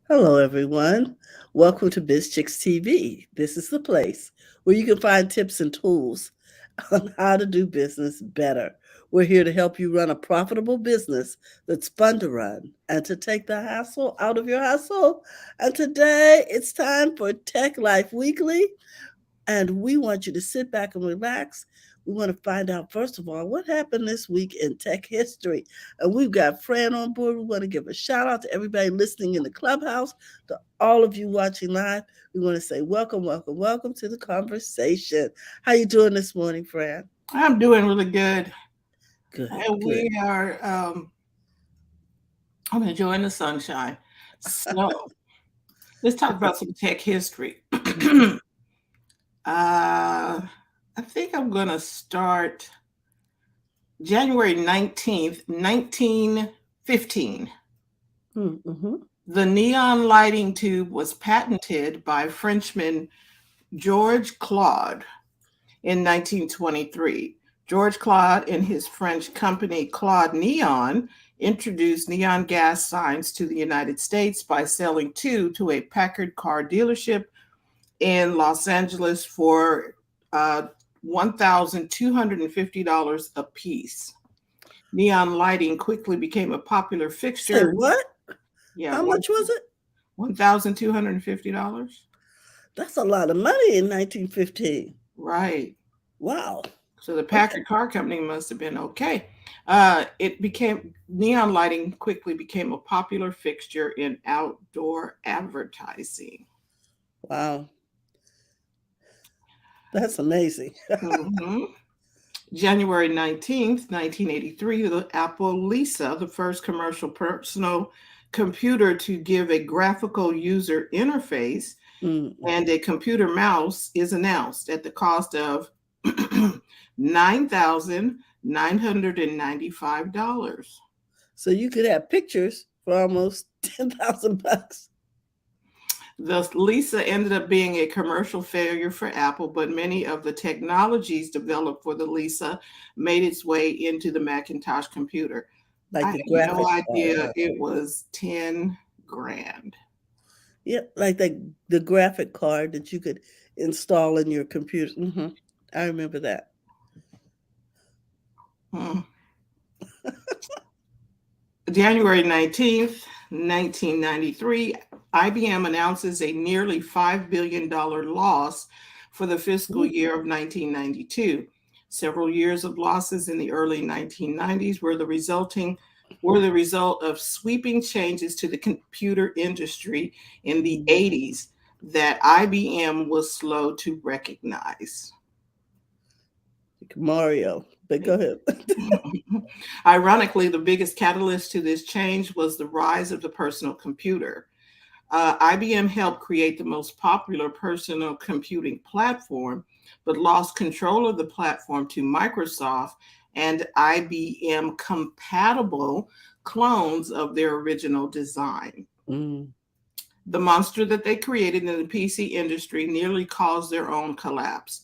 Hello, everyone. Welcome to Biz Chicks TV. This is the place where you can find tips and tools on how to do business better. We're here to help you run a profitable business that's fun to run and to take the hassle out of your hustle. And today it's time for Tech Life Weekly, and we want you to sit back and relax. We want to find out, first of all, what happened this week in tech history. And we've got Fran on board. We want to give a shout out to everybody listening in the clubhouse, to all of you watching live. We want to say welcome, welcome, welcome to the conversation. How you doing this morning, Fran? I'm doing really good. Good, And good. I'm enjoying the sunshine. So let's talk about some tech history. I think I'm going to start January 19th, 1915. Mm-hmm. The neon lighting tube was patented by Frenchman George Claude in 1923. George Claude and his French company Claude Neon introduced neon gas signs to the United States by selling two to a Packard car dealership in Los Angeles for $1,250 a piece. Neon lighting quickly became a popular Say fixture. what? Yeah, How much was it? $1,250. That's a lot of money in 1915. Right. Wow. So the Okay. Packard Car Company must have been okay. It became neon lighting quickly became a popular fixture in outdoor advertising. Wow. That's amazing. hmm January 19th, 1983, the Apple Lisa, the first commercial personal computer to give a graphical user interface Mm-hmm. and a computer mouse, is announced at the cost of $9,995. So you could have pictures for almost 10,000 bucks. The Lisa ended up being a commercial failure for Apple, but many of the technologies developed for the Lisa made its way into the Macintosh computer. I Like had the no graphic card, idea huh? it was 10 grand. Yeah, like the graphic card that you could install in your computer. I remember that. Hmm. January 19th, 1993, IBM announces a nearly $5 billion loss for the fiscal Ooh, year of 1992. Several years of losses in the early 1990s were the result of sweeping changes to the computer industry in the mm, 80s that IBM was slow to recognize. like Mario. But go ahead. Ironically, the biggest catalyst to this change was the rise of the personal computer. IBM helped create the most popular personal computing platform, but lost control of the platform to Microsoft and IBM compatible clones of their original design. Mm, The monster that they created in the PC industry nearly caused their own collapse.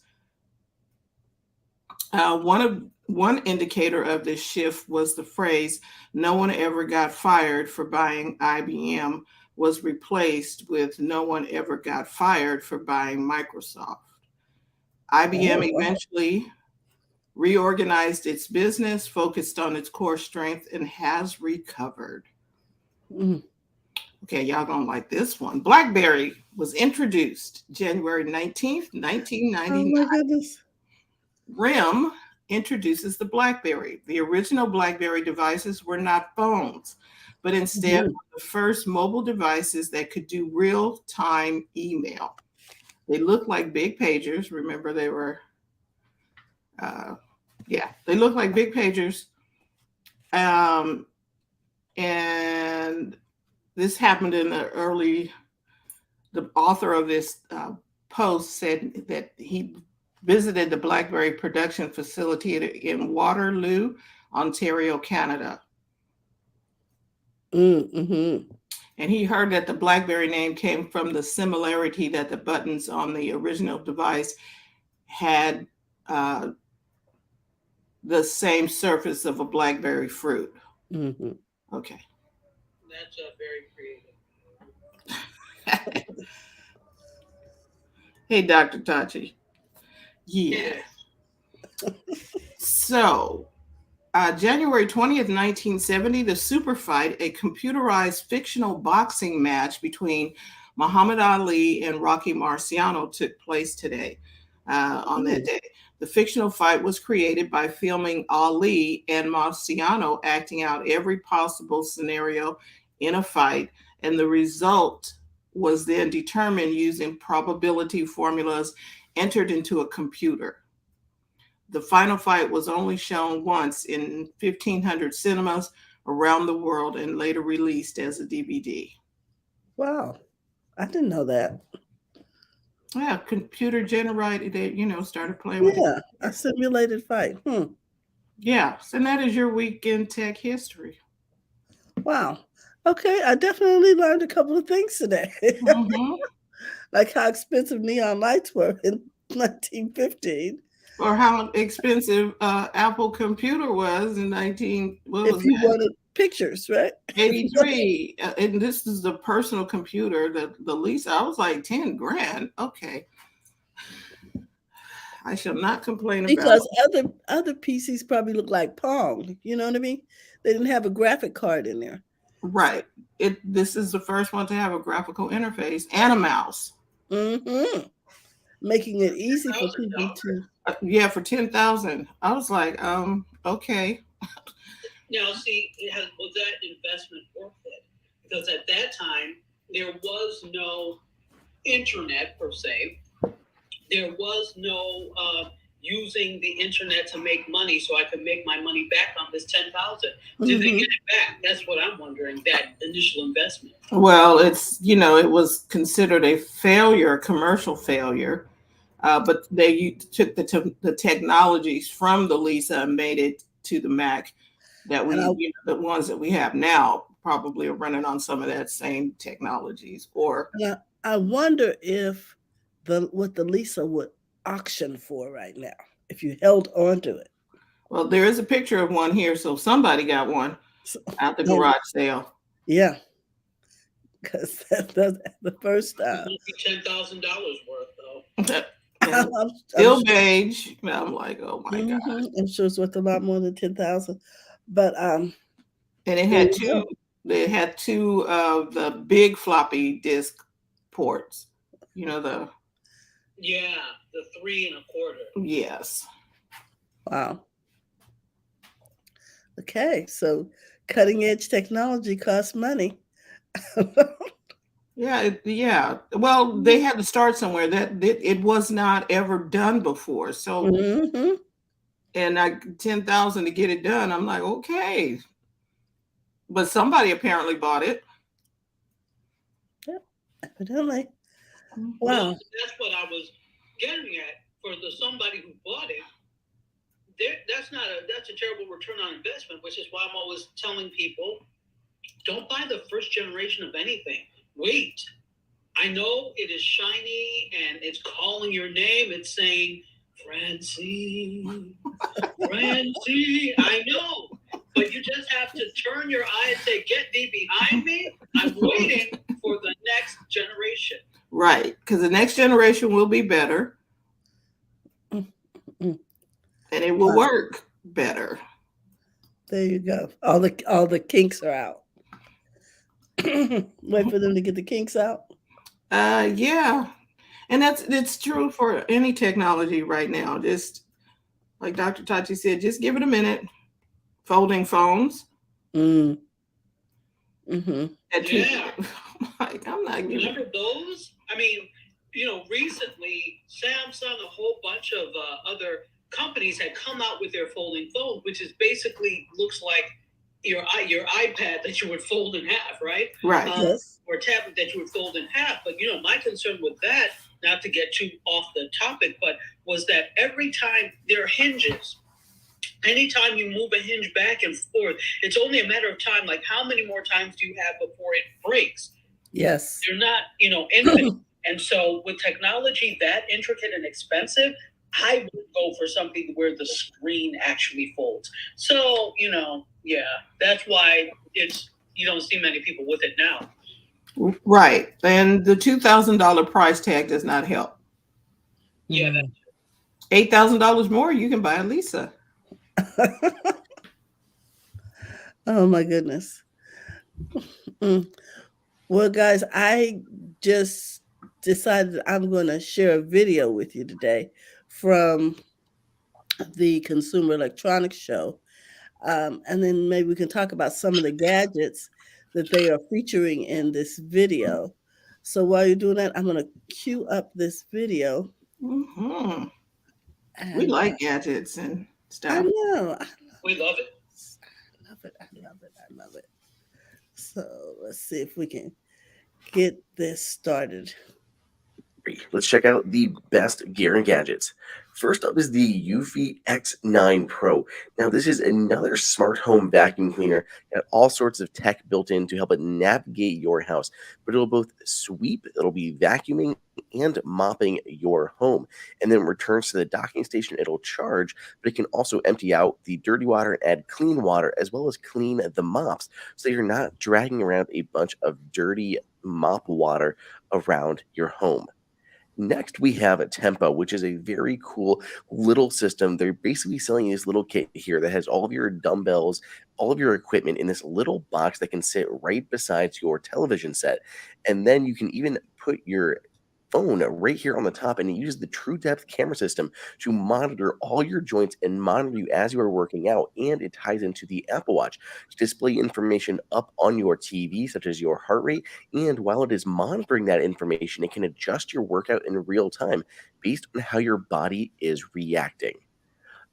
One indicator of this shift was the phrase "No one ever got fired for buying IBM" was replaced with "No one ever got fired for buying Microsoft." IBM oh, wow. eventually reorganized its business, focused on its core strength, and has recovered. Mm. Okay, y'all gonna like this one. BlackBerry was introduced January 19th, Oh 1999. my goodness. RIM introduces the BlackBerry. The original BlackBerry devices were not phones, but instead Mhm. were the first mobile devices that could do real time email. They looked like big pagers. Remember, they were, uh, yeah, they looked like big pagers. Um, and this happened in the author of this post said that he visited the BlackBerry production facility in Waterloo, Ontario, Canada. Mm-hmm. And he heard that the BlackBerry name came from the similarity that the buttons on the original device had uh, the same surface of a blackberry fruit. Mm-hmm. Okay. Hey, Dr. Tachi. Yeah. So, January 20th, 1970, the Super Fight, a computerized fictional boxing match between Muhammad Ali and Rocky Marciano, took place today on that day. The fictional fight was created by filming Ali and Marciano acting out every possible scenario in a fight, and the result was then determined using probability formulas entered into a computer. The final fight was only shown once in 1,500 cinemas around the world and later released as a DVD. Wow. I didn't know that. Yeah, computer generated it, started playing with it. Yeah, a simulated fight. Yeah, so that is your week in tech history. Wow. Okay, I definitely learned a couple of things today. Mhm. Like how expensive neon lights were in 1915. Or how expensive Apple computer was in If you wanted pictures, right? 83. And this is the personal computer, the lease. I was like 10 grand. Okay. I shall not complain Because about other PCs probably look like Pong. You know what I mean? They didn't have a graphic card in there. Right. This is the first one to have a graphical interface and a mouse. Mm-hmm. Making it easy for people to. Yeah, for 10,000. I was like, okay. Now, see, was that investment worth it? Because at that time, there was no internet per se. There was no using the internet to make money, so I could make my money back on this 10,000. Did they get it back? That's what I'm wondering. That initial investment. Well, it was considered a failure, a commercial failure, but they took the technologies from the Lisa and made it to the Mac. That the ones that we have now probably are running on some of that same technologies. Or yeah, I wonder if what the Lisa would auction for right now if you held on to it. Well, there is a picture of one here, so somebody got one at the garage sale. Yeah, because that's the first time. $10,000 worth, though. Still beige. I'm like, oh my god! I'm sure it's worth a lot more than 10,000. But and it had two. They had two of the big floppy disk ports. The 3 1/4. Yes. Wow. Okay, so cutting edge technology costs money. Yeah. Well, they had to start somewhere. That it was not ever done before. So, and 10,000 to get it done. I'm like, okay, but somebody apparently bought it. Yeah, evidently. Wow. Well, that's what I was getting at. For somebody who bought it, that's a terrible return on investment. Which is why I'm always telling people, don't buy the first generation of anything. Wait. I know it is shiny and it's calling your name. It's saying, Francie. I know. But you just have to turn your eye and say, get thee behind me. I'm waiting for the next generation. Right. Because the next generation will be better. And it will work better. There you go. All the kinks are out. Wait for them to get the kinks out. Yeah, and it's true for any technology right now. Just like Dr. Tachi said, just give it a minute. Folding phones. Yeah. Like, I'm not giving. Remember those? I mean, recently Samsung, a whole bunch of other companies had come out with their folding phone, which is basically looks like your iPad that you would fold in half, right? Right. Yes. Or tablet that you would fold in half. But my concern with that, not to get too off the topic, but was that every time there are hinges, anytime you move a hinge back and forth, it's only a matter of time. Like, how many more times do you have before it breaks? Yes. They're not, infinite. And so with technology that intricate and expensive, I would go for something where the screen actually folds. So, that's why you don't see many people with it now. Right. And the $2,000 price tag does not help. Yeah, Mm. $8,000 more, you can buy a Lisa. Oh my goodness. Mm. Well, guys, I just decided I'm going to share a video with you today from the Consumer Electronics Show. And then maybe we can talk about some of the gadgets that they are featuring in this video. So while you're doing that, I'm going to cue up this video. Hmm. We And like gadgets and I stuff. know, we love it. I love it. I love it. I love it. So let's see if we can get this started. Let's check out the best gear and gadgets. First up is the Eufy X9 Pro. Now, this is another smart home vacuum cleaner. Got all sorts of tech built in to help it navigate your house, but it'll both sweep, it'll be vacuuming and mopping your home. And then returns to the docking station, it'll charge, but it can also empty out the dirty water and add clean water as well as clean the mops. So you're not dragging around a bunch of dirty mop water around your home. Next, we have a Tempo, which is a very cool little system. They're basically selling this little kit here that has all of your dumbbells, all of your equipment in this little box that can sit right beside your television set. And then you can even put your phone right here on the top, and it uses the True Depth camera system to monitor all your joints and monitor you as you are working out. And it ties into the Apple Watch to display information up on your TV, such as your heart rate. And while it is monitoring that information, it can adjust your workout in real time based on how your body is reacting.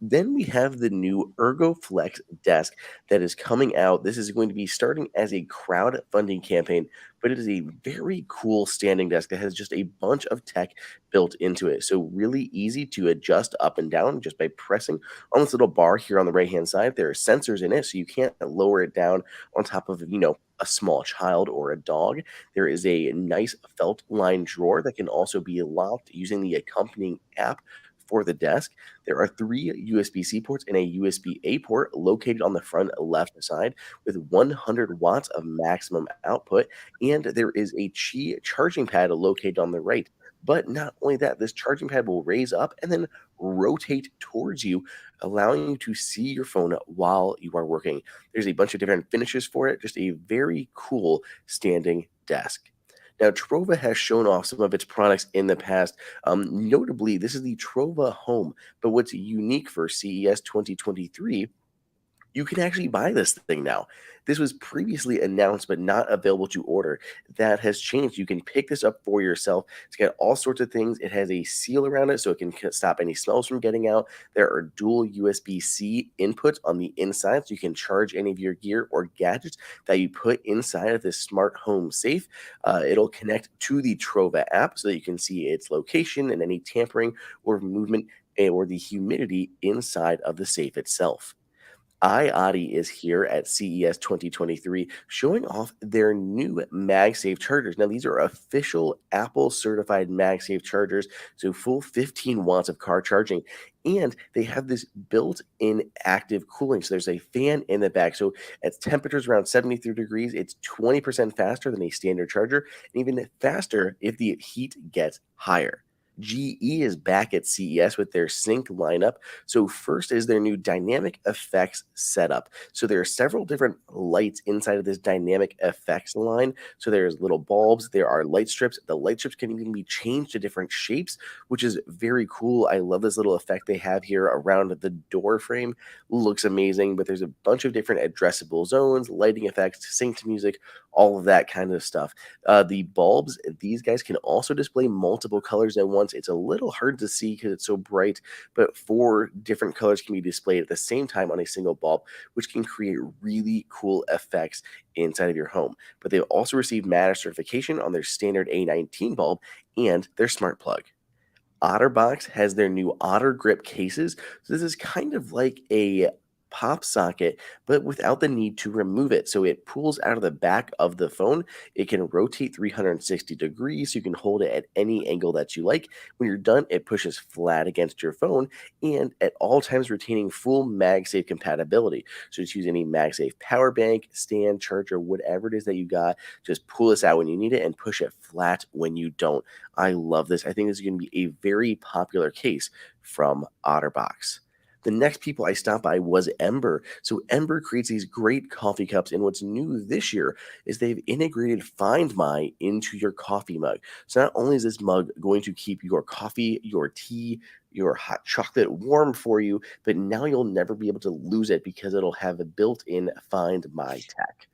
Then we have the new ErgoFlex desk that is coming out. This is going to be starting as a crowdfunding campaign, but it is a very cool standing desk that has just a bunch of tech built into it. So really easy to adjust up and down just by pressing on this little bar here on the right-hand side. There are sensors in it, so you can't lower it down on top of, a small child or a dog. There is a nice felt lined drawer that can also be locked using the accompanying app for the desk. There are three USB-C ports and a USB-A port located on the front left side with 100 watts of maximum output. And there is a Qi charging pad located on the right. But not only that, this charging pad will raise up and then rotate towards you, allowing you to see your phone while you are working. There's a bunch of different finishes for it, just a very cool standing desk. Now, Trova has shown off some of its products in the past. Notably, this is the Trova Home. But what's unique for CES 2023, you can actually buy this thing now. This was previously announced but not available to order. That has changed. You can pick this up for yourself. It's got all sorts of things. It has a seal around it so it can stop any smells from getting out. There are dual USB-C inputs on the inside so you can charge any of your gear or gadgets that you put inside of this smart home safe. It'll connect to the Trova app so that you can see its location and any tampering or movement or the humidity inside of the safe itself. iAudi is here at CES 2023 showing off their new MagSafe chargers. Now, these are official Apple certified MagSafe chargers, so full 15 watts of car charging. And they have this built in active cooling. So there's a fan in the back. So at temperatures around 73 degrees, it's 20% faster than a standard charger, and even faster if the heat gets higher. GE is back at CES with their Sync lineup. So first is their new dynamic effects setup. So there are several different lights inside of this dynamic effects line. So there's little bulbs, there are light strips. The light strips can even be changed to different shapes, which is very cool. I love this little effect they have here around the door frame. Looks amazing, but there's a bunch of different addressable zones, lighting effects, sync to music, all of that kind of stuff. The bulbs, these guys can also display multiple colors at once. It's a little hard to see because it's so bright, but 4 different colors can be displayed at the same time on a single bulb, which can create really cool effects inside of your home. But they've also received Matter certification on their standard A19 bulb and their smart plug. OtterBox has their new Otter Grip cases. So this is kind of like a pop socket, but without the need to remove it. So it pulls out of the back of the phone. It can rotate 360 degrees. So you can hold it at any angle that you like. When you're done, it pushes flat against your phone and at all times retaining full MagSafe compatibility. So just use any MagSafe power bank, stand, charger, whatever it is that you got. Just pull this out when you need it and push it flat when you don't. I love this. I think this is going to be a very popular case from OtterBox. The next people I stopped by was Ember. So Ember creates these great coffee cups, and what's new this year is they've integrated Find My into your coffee mug. So not only is this mug going to keep your coffee, your tea, your hot chocolate warm for you, but now you'll never be able to lose it because it'll have a built-in Find My tech.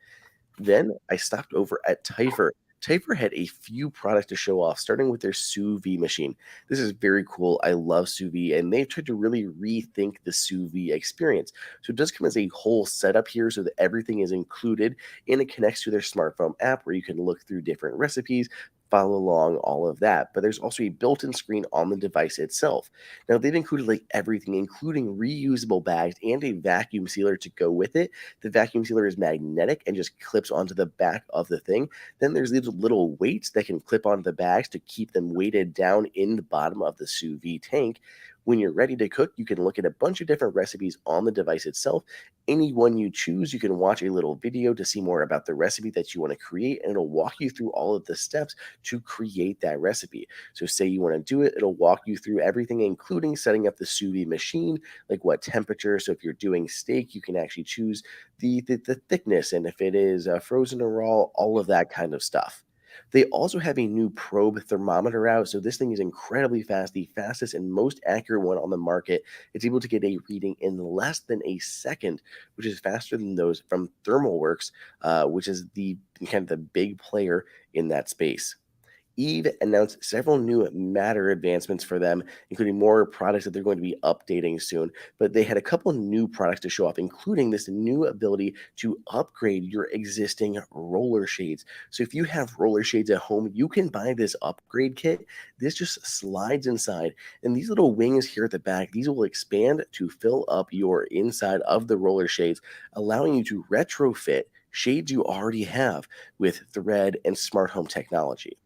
Then I stopped over at Tyfer. Tyfer had a few products to show off, starting with their sous vide machine. This is very cool. I love sous vide, and they've tried to really rethink the sous vide experience. So it does come as a whole setup here so that everything is included, and it connects to their smartphone app where you can look through different recipes, follow along, all of that. But there's also a built-in screen on the device itself. Now, they've included like everything, including reusable bags and a vacuum sealer to go with it. The vacuum sealer is magnetic and just clips onto the back of the thing. Then there's these little weights that can clip onto the bags to keep them weighted down in the bottom of the sous vide tank. When you're ready to cook, you can look at a bunch of different recipes on the device itself. Any one you choose, you can watch a little video to see more about the recipe that you want to create, and it'll walk you through all of the steps to create that recipe. So say you want to do it, it'll walk you through everything, including setting up the sous vide machine, like what temperature. So if you're doing steak, you can actually choose the thickness, and if it is frozen or raw, all of that kind of stuff. They also have a new probe thermometer out. So this thing is incredibly fast, the fastest and most accurate one on the market. It's able to get a reading in less than a second, which is faster than those from ThermalWorks, which is the kind of the big player in that space. Eve announced several new Matter advancements for them, including more products that they're going to be updating soon. But they had a couple new products to show off, including this new ability to upgrade your existing roller shades. So if you have roller shades at home, you can buy this upgrade kit. This just slides inside, and these little wings here at the back, these will expand to fill up your inside of the roller shades, allowing you to retrofit shades you already have with Thread and smart home technology.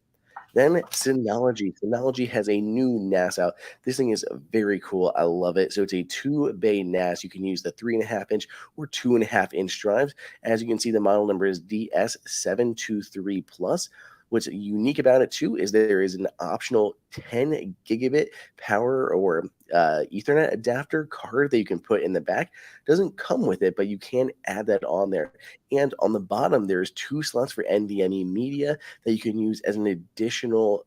Then Synology. Synology has a new NAS out. This thing is very cool. I love it. So it's a 2-bay NAS. You can use the 3.5-inch or 2.5-inch drives. As you can see, the model number is DS723 Plus. What's unique about it too is there is an optional 10 gigabit power or Ethernet adapter card that you can put in the back. Doesn't come with it, but you can add that on there. And on the bottom, there's 2 slots for NVMe media that you can use as an additional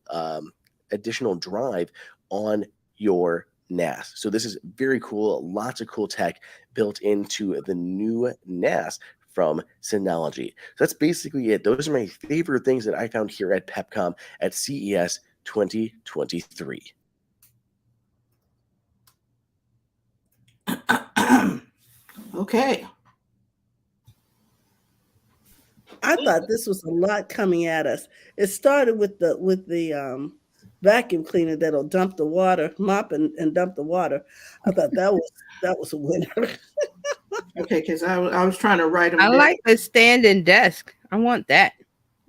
drive on your NAS. So this is very cool. Lots of cool tech built into the new NAS from Synology. So that's basically it. Those are my favorite things that I found here at PepCom at CES 2023. Okay. I thought this was a lot coming at us. It started with the vacuum cleaner that'll dump the water, mop and dump the water. I thought that was a winner. Okay, because I was trying to write them I down. like the standing desk. I want that.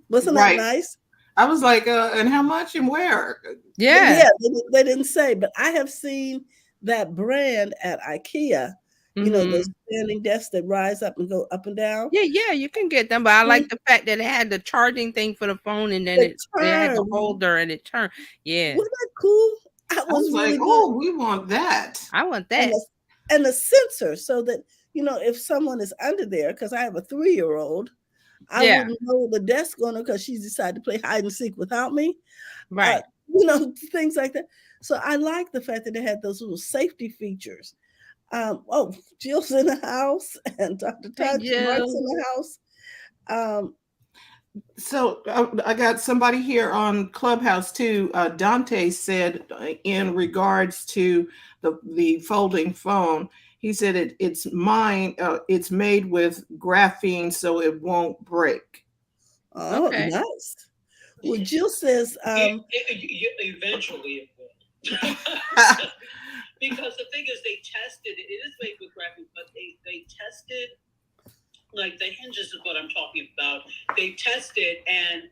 Wasn't Right. that nice? I was like, and how much and where? Yeah. They didn't say, but I have seen that brand at IKEA. You know, those standing desks that rise up and go up and down. Yeah, you can get them, but I like the fact that it had the charging thing for the phone, and then it had the turn. holder and it turned. Yeah, Wasn't that cool? That I was was really like, good. oh, we want that. I want that. And the sensor, so that, you know, if someone is under there, because I have a 3-year-old, I Yeah. wouldn't know the desk on her because she decided to play hide and seek without me. Right. You know, things like that. So I like the fact that they had those little safety features. Jill's in the house and Dr. Todd Mark's in the house. So I got somebody here on Clubhouse too. Dante said in regards to the folding phone, he said it's made with graphene so it won't break. Oh, Okay. nice. Well, Jill says, Eventually it will. Because the thing is, they tested it. It is made with graphic, but they tested like the hinges is what I'm talking about. They tested and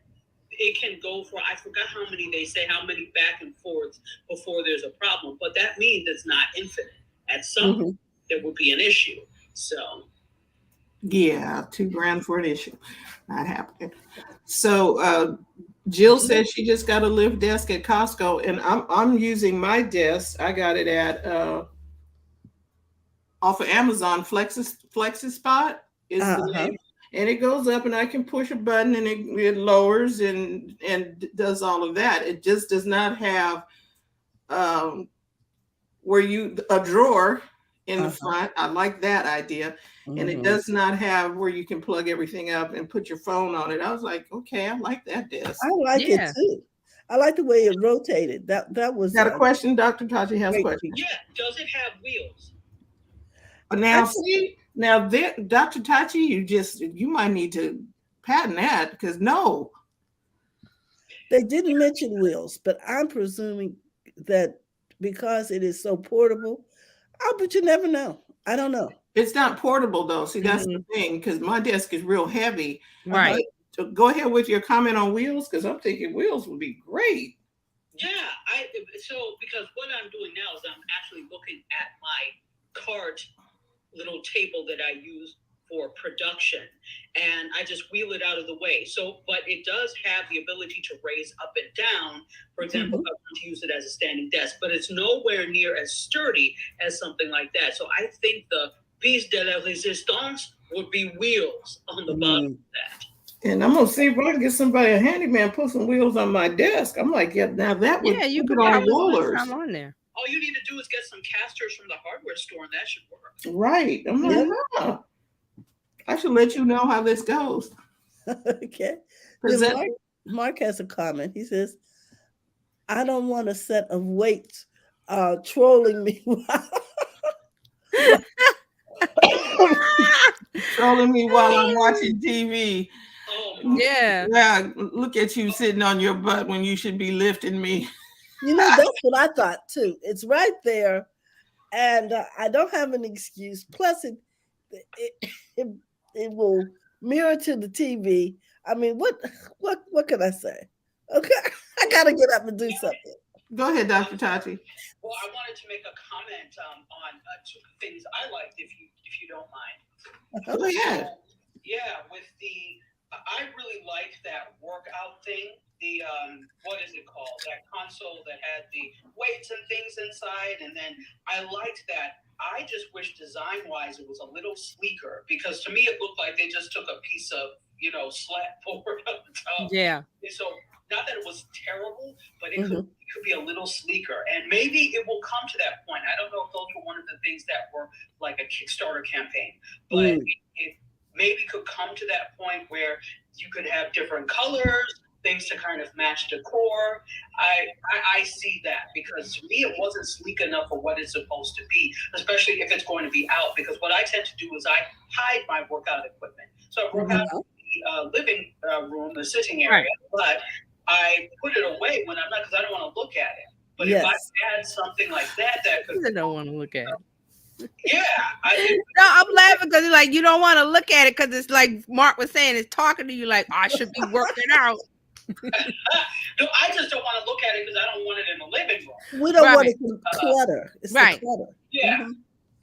it can go for, I forgot how many they say, how many back and forths before there's a problem, but that means it's not infinite. At some point, there would be an issue. So, yeah, $2,000 for an issue, not happening. So, Jill said she just got a lift desk at Costco, and I'm using my desk. I got it at off of Amazon. Flexi Spot is the name. And it goes up and I can push a button and it lowers and does all of that. It just does not have a drawer in the front. I like that idea. And it does not have where you can plug everything up and put your phone on it. I was like, okay, I like that desk. I like it too. I like the way it rotated. That was got a question. Dr. Tachi has a question. Yeah, does it have wheels? Now, see, now there, Dr. Tachi, you might need to patent that, because no. They didn't mention wheels, but I'm presuming that because it is so portable, but you never know. I don't know. It's not portable though. See, that's the thing, because my desk is real heavy. Right. So go ahead with your comment on wheels, because I'm thinking wheels would be great. Yeah, because what I'm doing now is I'm actually looking at my cart little table that I use for production, and I just wheel it out of the way. So, but it does have the ability to raise up and down. For example, if I want to use it as a standing desk, but it's nowhere near as sturdy as something like that. So I think the piece de la resistance would be wheels on the bottom of that. And I'm gonna see if I can get somebody, a handyman, put some wheels on my desk. I'm like, yeah, now that would you could on rollers. on there. All you need to do is get some casters from the hardware store, and that should work. Right. I'm like, I should let you know how this goes. Okay. Mark has a comment. He says, I don't want a set of weights trolling me. Trolling me while I'm watching TV. Yeah. Yeah. Look at you sitting on your butt when you should be lifting me. You know, that's what I thought too. It's right there, and I don't have an excuse. Plus, it will mirror to the TV. I mean, what can I say? Okay, I gotta get up and do something. Go ahead, Dr. Tachi. Well, I wanted to make a comment on two things I liked, if you don't mind. Go ahead. So, I really like that workout thing. The what is it called? That console that had the weights and things inside, and then I liked that. I just wish design-wise it was a little sleeker, because to me it looked like they just took a piece of slat board up the top. Yeah. So not that it was terrible, but it could be a little sleeker, and maybe it will come to that point. I don't know if those were one of the things that were like a Kickstarter campaign, but it maybe could come to that point where you could have different colors, things to kind of match decor. I see that, because to me it wasn't sleek enough for what it's supposed to be, especially if it's going to be out, because what I tend to do is I hide my workout equipment. So I work out in the living room, the sitting area, but I put it away when I'm not, because I don't want to look at it. But if I had something like that could... I don't want to look at it. Yeah. No, I'm laughing because like you don't want to look at it, because it's like Mark was saying, it's talking to you like, I should be working out. No, I just don't want to look at it because I don't want it in the living room. We don't want it to clutter. It's the clutter. Yeah,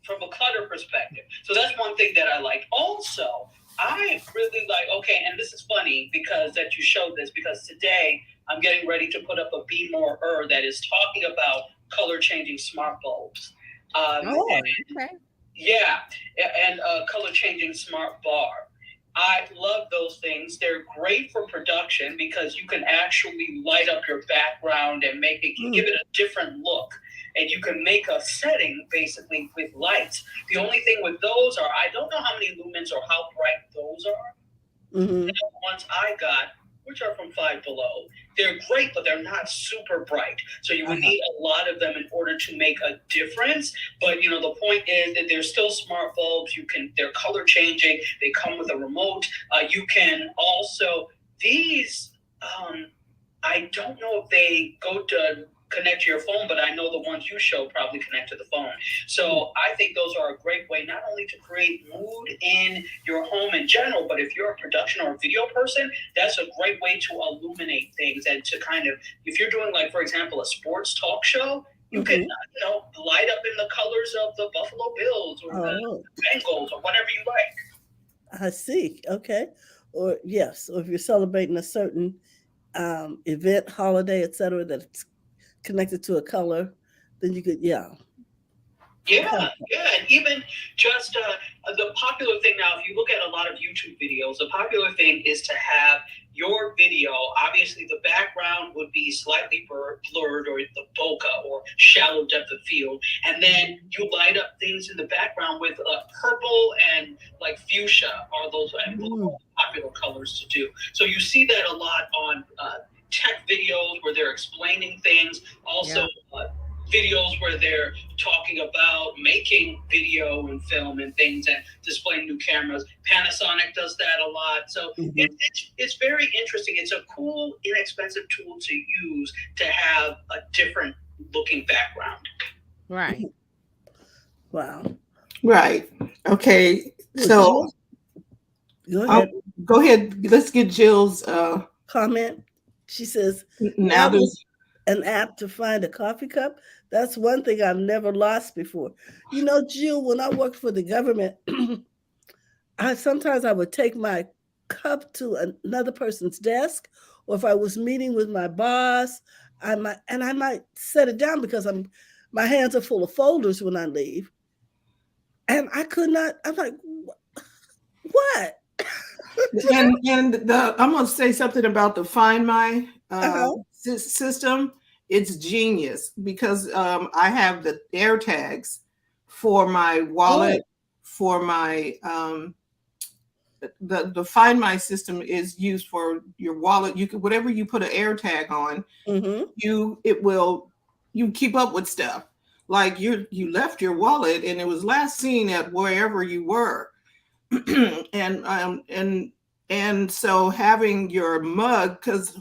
from a clutter perspective. So that's one thing that I like. Also, I really like, and this is funny because that you showed this, because today I'm getting ready to put up a Be More that is talking about color changing smart bulbs. Yeah, and color changing smart bar. I love those things. They're great for production because you can actually light up your background and make it, give it a different look. And you can make a setting basically with lights. The only thing with those are, I don't know how many lumens or how bright those are. And the ones I got, which are from Five Below, they're great, but they're not super bright. So you would need a lot of them in order to make a difference. But the point is that they're still smart bulbs. They're color changing. They come with a remote. You can also, these, I don't know if they go to connect to your phone, but I know the ones you show probably connect to the phone. So I think those are a great way not only to create mood in your home in general, but if you're a production or a video person, that's a great way to illuminate things and to kind of, if you're doing, like, for example, a sports talk show, you can, light up in the colors of the Buffalo Bills or the Bengals or whatever you like. I see. Okay. Or yes, or if you're celebrating a certain event, holiday, etc., that's connected to a color, then you could, Yeah, and even just the popular thing now, if you look at a lot of YouTube videos, the popular thing is to have your video, obviously the background would be slightly blurred or the bokeh or shallow depth of field, and then you light up things in the background with purple and like fuchsia are those popular colors to do. So you see that a lot on tech videos where they're explaining things, also videos where they're talking about making video and film and things and displaying new cameras. Panasonic does that a lot. So it's very interesting. It's a cool, inexpensive tool to use to have a different looking background. Right. wow. Right. Okay. So go ahead. Let's get Jill's comment. She says, now there's an app to find a coffee cup. That's one thing I've never lost before. You know, Jill, when I worked for the government, sometimes I would take my cup to another person's desk, or if I was meeting with my boss, I might set it down because my hands are full of folders when I leave. And I could not, I'm like, what? and I'm going to say something about the Find My system. It's genius because I have the AirTags for my wallet, for my the Find My system is used for your wallet. You could, whatever you put an AirTag on, you keep up with stuff. Like you left your wallet and it was last seen at wherever you were. and so having your mug, because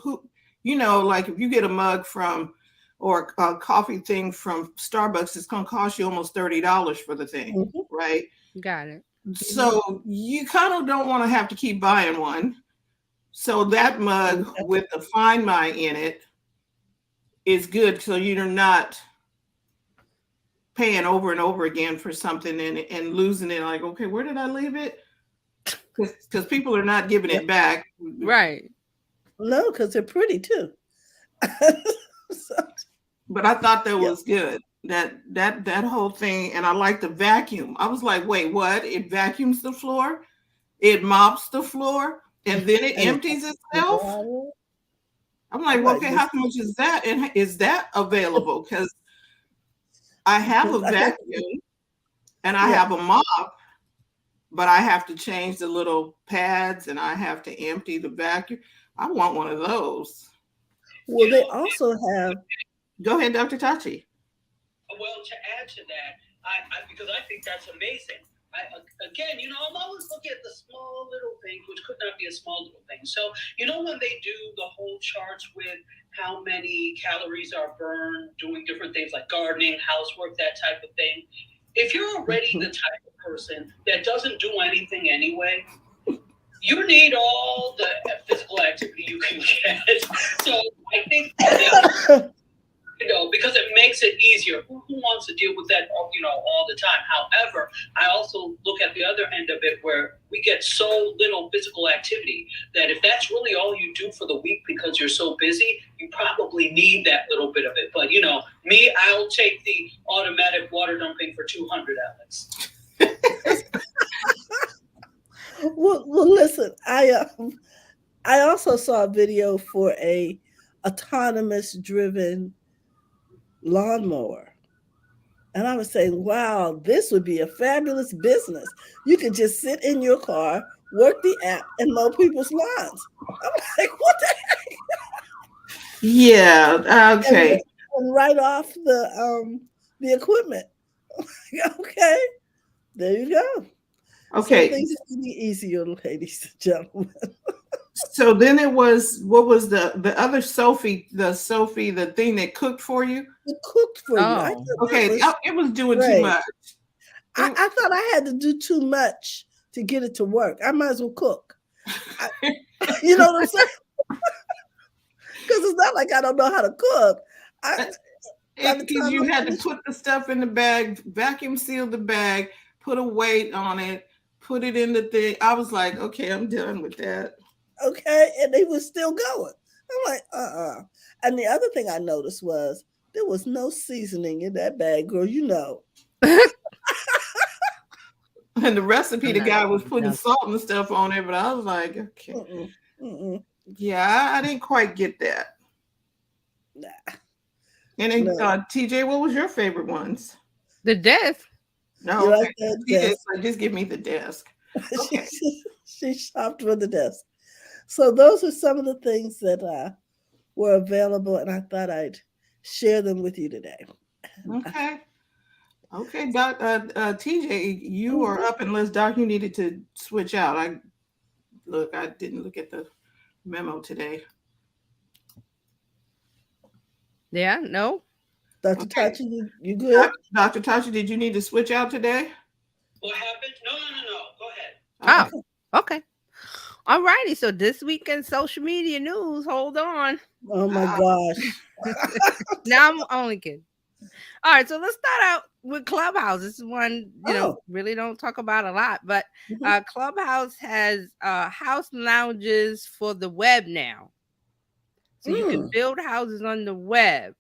like if you get a mug from or a coffee thing from Starbucks, it's going to cost you almost $30 for the thing, right? Got it. So you kind of don't want to have to keep buying one. So that mug with the Find My in it is good. So you're not paying over and over again for something and losing it. Like, okay, where did I leave it? Because people are not giving it back. Right. No, because they're pretty too. But I thought that was good. That whole thing, and I like the vacuum. I was like, wait, what? It vacuums the floor, it mops the floor, and then it empties itself. I'm like, well, okay, how much is that? And is that available? Because I have a vacuum and I have a mop, but I have to change the little pads and I have to empty the vacuum. I want one of those. Well, they also have. Go ahead, Dr. Tachi. Well, to add to that, because I think that's amazing. Again, I'm always looking at the small little things, which could not be a small little thing. So, when they do the whole charts with how many calories are burned doing different things like gardening, housework, that type of thing. If you're already the type of person that doesn't do anything anyway, you need all the physical activity you can get. So I think, because it makes it easier. Who wants to deal with that, all the time? However, I also look at the other end of it where we get so little physical activity that if that's really all you do for the week because you're so busy, you probably need that little bit of it. But, me, I'll take the automatic water dumping for 200 Alex. Well, listen, I also saw a video for a autonomous driven lawnmower. And I was saying, wow, this would be a fabulous business. You could just sit in your car, work the app, and mow people's lawns. I'm like, what the heck? Yeah, okay. And write off the equipment. Okay, there you go. Okay. So things are getting easier, ladies and gentlemen. So then it was, what was the other Sophie, the thing that cooked for you? It cooked for you. I Oh. thought that Okay, was it was doing too great. much. I thought I had to do too much to get it to work. I might as well cook. You know what I'm saying? Because it's not like I don't know how to cook. Because you had to put the stuff in the bag, vacuum seal the bag, put a weight on it, put it in the thing. I was like, okay, I'm done with that. Okay, and they were still going. I'm like, And the other thing I noticed was there was no seasoning in that bag, girl. You know. And the recipe, the guy was putting No. salt and stuff on it, but I was like, okay. Yeah, I didn't quite get that. Nah. And then, No. TJ, what was your favorite ones? The desk. No, You like okay. that TJ desk? said, just give me the desk. Okay. she shopped for the desk. So those are some of the things that were available, and I thought I'd share them with you today. Okay. Okay, Doc, TJ, you are up unless Doc, you needed to switch out. I didn't look at the memo today. Yeah, no. Dr. Okay. Tachi, you good? Dr. Tasha, did you need to switch out today? What happened? No. Go ahead. Oh, okay. All righty. So this week in social media news, hold on. Oh my gosh. Now I'm only kidding. All right, so let's start out with Clubhouse. This is one, really don't talk about a lot, but Clubhouse has house lounges for the web now. So you can build houses on the web.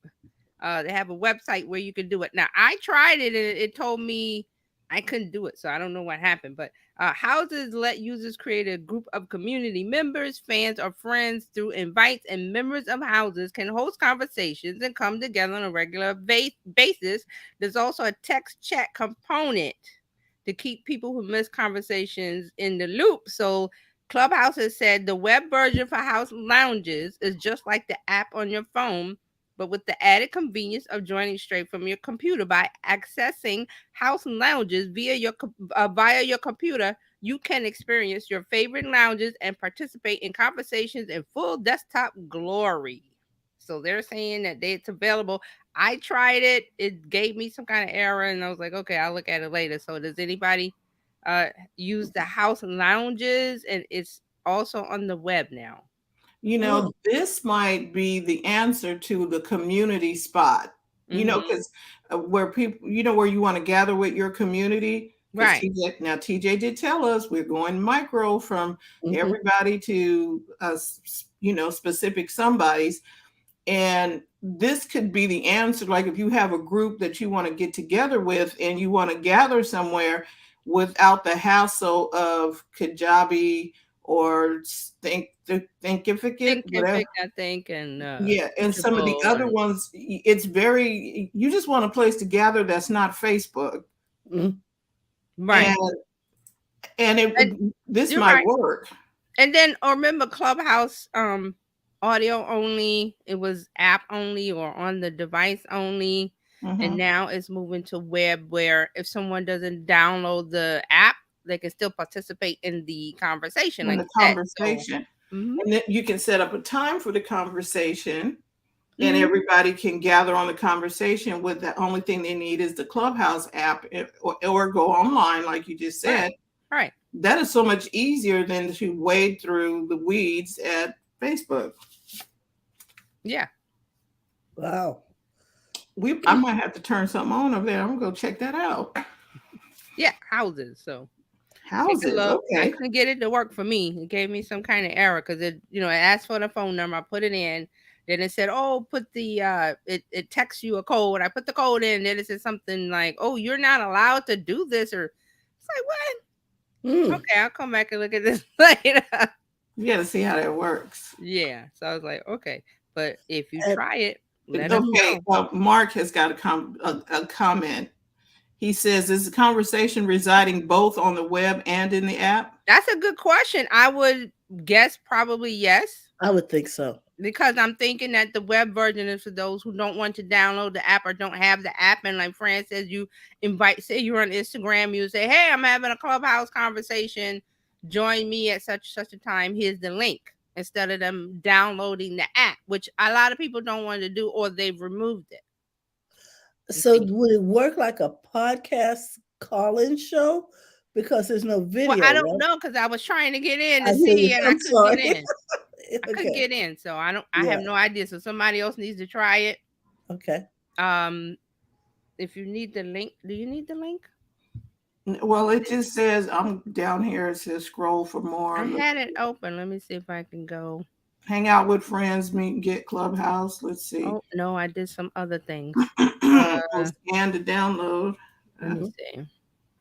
They have a website where you can do it. Now, I tried it and it told me I couldn't do it, so I don't know what happened. But houses let users create a group of community members, fans, or friends through invites, and members of houses can host conversations and come together on a regular basis. There's also a text chat component to keep people who miss conversations in the loop. So Clubhouse has said the web version for house lounges is just like the app on your phone, but with the added convenience of joining straight from your computer. By accessing house lounges via your computer, you can experience your favorite lounges and participate in conversations in full desktop glory. So they're saying that it's available. I tried it. It gave me some kind of error, and I was like, okay, I'll look at it later. So does anybody use the house lounges? And it's also on the web now. This might be the answer to the community spot, because where people, where you want to gather with your community. Right. TJ did tell us we're going micro from everybody to, specific somebodies. And this could be the answer. Like if you have a group that you want to get together with and you want to gather somewhere without the hassle of Kajabi or Thinkific, whatever. I think, and and some of the other ones, it's very, you just want a place to gather that's not Facebook. Right. And this might work. And then remember Clubhouse audio only, it was app only or on the device only. And now it's moving to web, where if someone doesn't download the app, they can still participate in the conversation. And then you can set up a time for the conversation, and everybody can gather on the conversation. With the only thing they need is the Clubhouse app, or go online, like you just said. Right. That is so much easier than to wade through the weeds at Facebook. Yeah. Wow. I might have to turn something on over there. I'm gonna go check that out. Yeah, houses. So houses. Okay. I couldn't get it to work for me. It gave me some kind of error because it asked for the phone number. I put it in. Then it said, "Oh, put the it texts you a code." I put the code in. Then it said something like, "Oh, you're not allowed to do this," or it's like, what? Okay, I'll come back and look at this later. You got to see how that works. Yeah. So I was like, okay, but if you try it, let us know. Well, Mark has got a comment. He says, is the conversation residing both on the web and in the app? That's a good question. I would guess probably yes. I would think so. Because I'm thinking that the web version is for those who don't want to download the app or don't have the app. And like Fran says, you say you're on Instagram, you say, hey, I'm having a Clubhouse conversation. Join me at such a time. Here's the link. instead of them downloading the app, which a lot of people don't want to do, or they've removed it. So would it work like a podcast call-in show? Because there's no video. Well, I don't right? know, because I was trying to get in to I hear see, you. and I I'm couldn't sorry. get in. I couldn't Okay. get in, so I have Yeah. no idea. So somebody else needs to try it. Okay. If you need the link, do you need the link? Well, it just says I'm down here. It says scroll for more. I had it open. Let me see if I can go. Hang out with friends, meet and get Clubhouse. Let's see. Oh no, I did some other things. Scan to download. Let me see.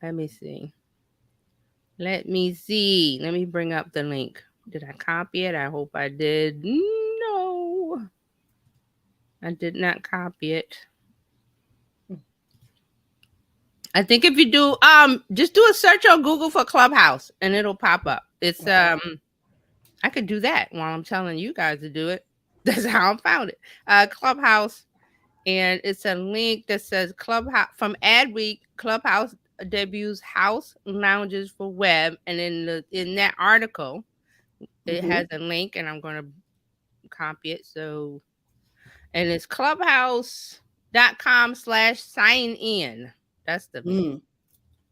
Let me see. Let me bring up the link. Did I copy it? I hope I did. No, I did not copy it. I think if you do, just do a search on Google for Clubhouse and it'll pop up. It's I could do that while I'm telling you guys to do it. That's how I found it. Clubhouse, and it's a link that says Clubhouse from Adweek. Clubhouse debuts house lounges for web, and in that article, it has a link, and I'm going to copy it. So, and it's clubhouse.com/sign in. That's the link.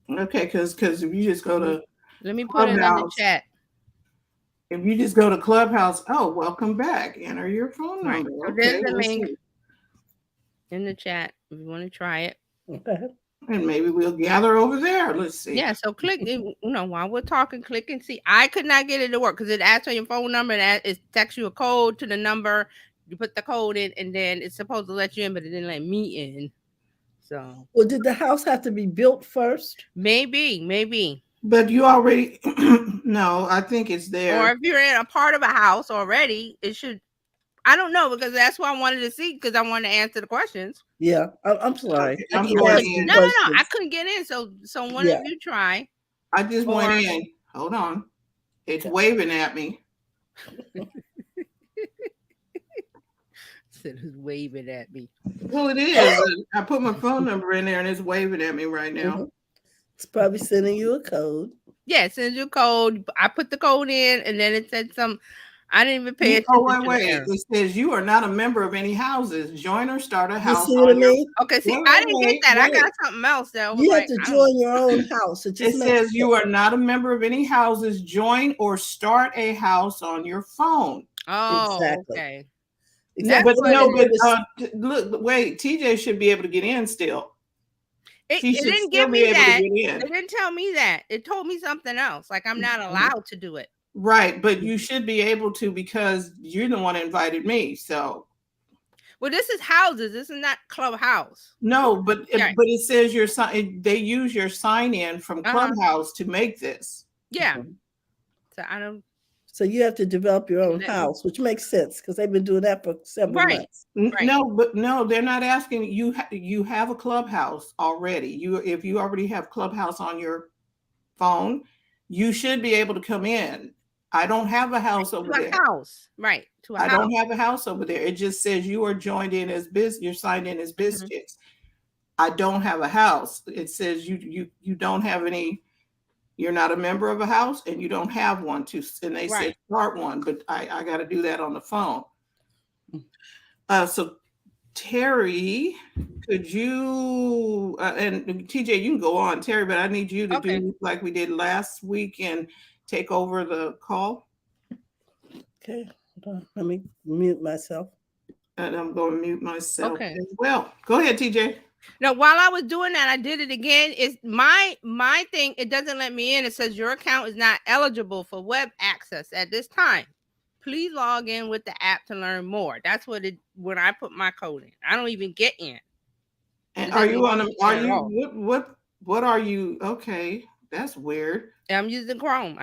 Okay, because if you just go to let me put it in the chat. If you just go to Clubhouse, oh, welcome back. Enter your phone Right. number. So there's the link in the chat if you want to try it. Okay. And maybe we'll gather over there. Let's see. Yeah, so click, while we're talking, click and see. I could not get it to work because it asks for your phone number and it texts you a code to the number. You put the code in, and then it's supposed to let you in, but it didn't let me in. So, well, did the house have to be built first? Maybe. But you already, no, I think it's there. Or if you're in a part of a house already, it should. I don't know, because that's what I wanted to see, because I wanted to answer the questions. Yeah, I'm sorry. Okay, I I'm keep going asking in. No, questions. I couldn't get in. So one of you try. I just went in. Hold on. It's waving at me. It is waving at me. Well, it is. I put my phone number in there and it's waving at me right now. It's probably sending you a code. Yeah, it sends you a code. I put the code in, and then it said I didn't even pay attention. Oh, wait. It says you are not a member of any houses. Join or start a house. You see what I mean? Okay, see, I didn't get that. I got something else though. You have to join your own house. It says you are not a member of any houses. Join or start a house on your phone. Oh, exactly. Okay. Exactly. But look, wait. TJ should be able to get in still. It didn't give me that. It didn't tell me that. It told me something else. Like I'm not allowed to do it. Right, but you should be able to because you're the one that invited me. So, well, this is houses. This is not Clubhouse. No, but it says they use your sign in from Clubhouse to make this. Yeah. So I don't. So you have to develop your own house, which makes sense because they've been doing that for several months. Right. No, they're not asking you. You have a Clubhouse already. If you already have Clubhouse on your phone, you should be able to come in. I don't have a house over there. Right. I don't have a house over there. It just says you are joined in as business. You're signed in as business. I don't have a house. It says you don't have any. You're not a member of a house and you don't have one and they said start one, but I got to do that on the phone. So Terry, could you, and TJ, you can go on, Terry, but I need you to do like we did last week and take over the call. Okay, hold on. Let me mute myself. And I'm going to mute myself as well. Go ahead, TJ. No, while I was doing that, I did it again. It's my thing. It doesn't let me in. It says your account is not eligible for web access at this time. Please log in with the app to learn more. That's when I put my code in. I don't even get in. And are you on? What are you? Okay, that's weird. I'm using Chrome.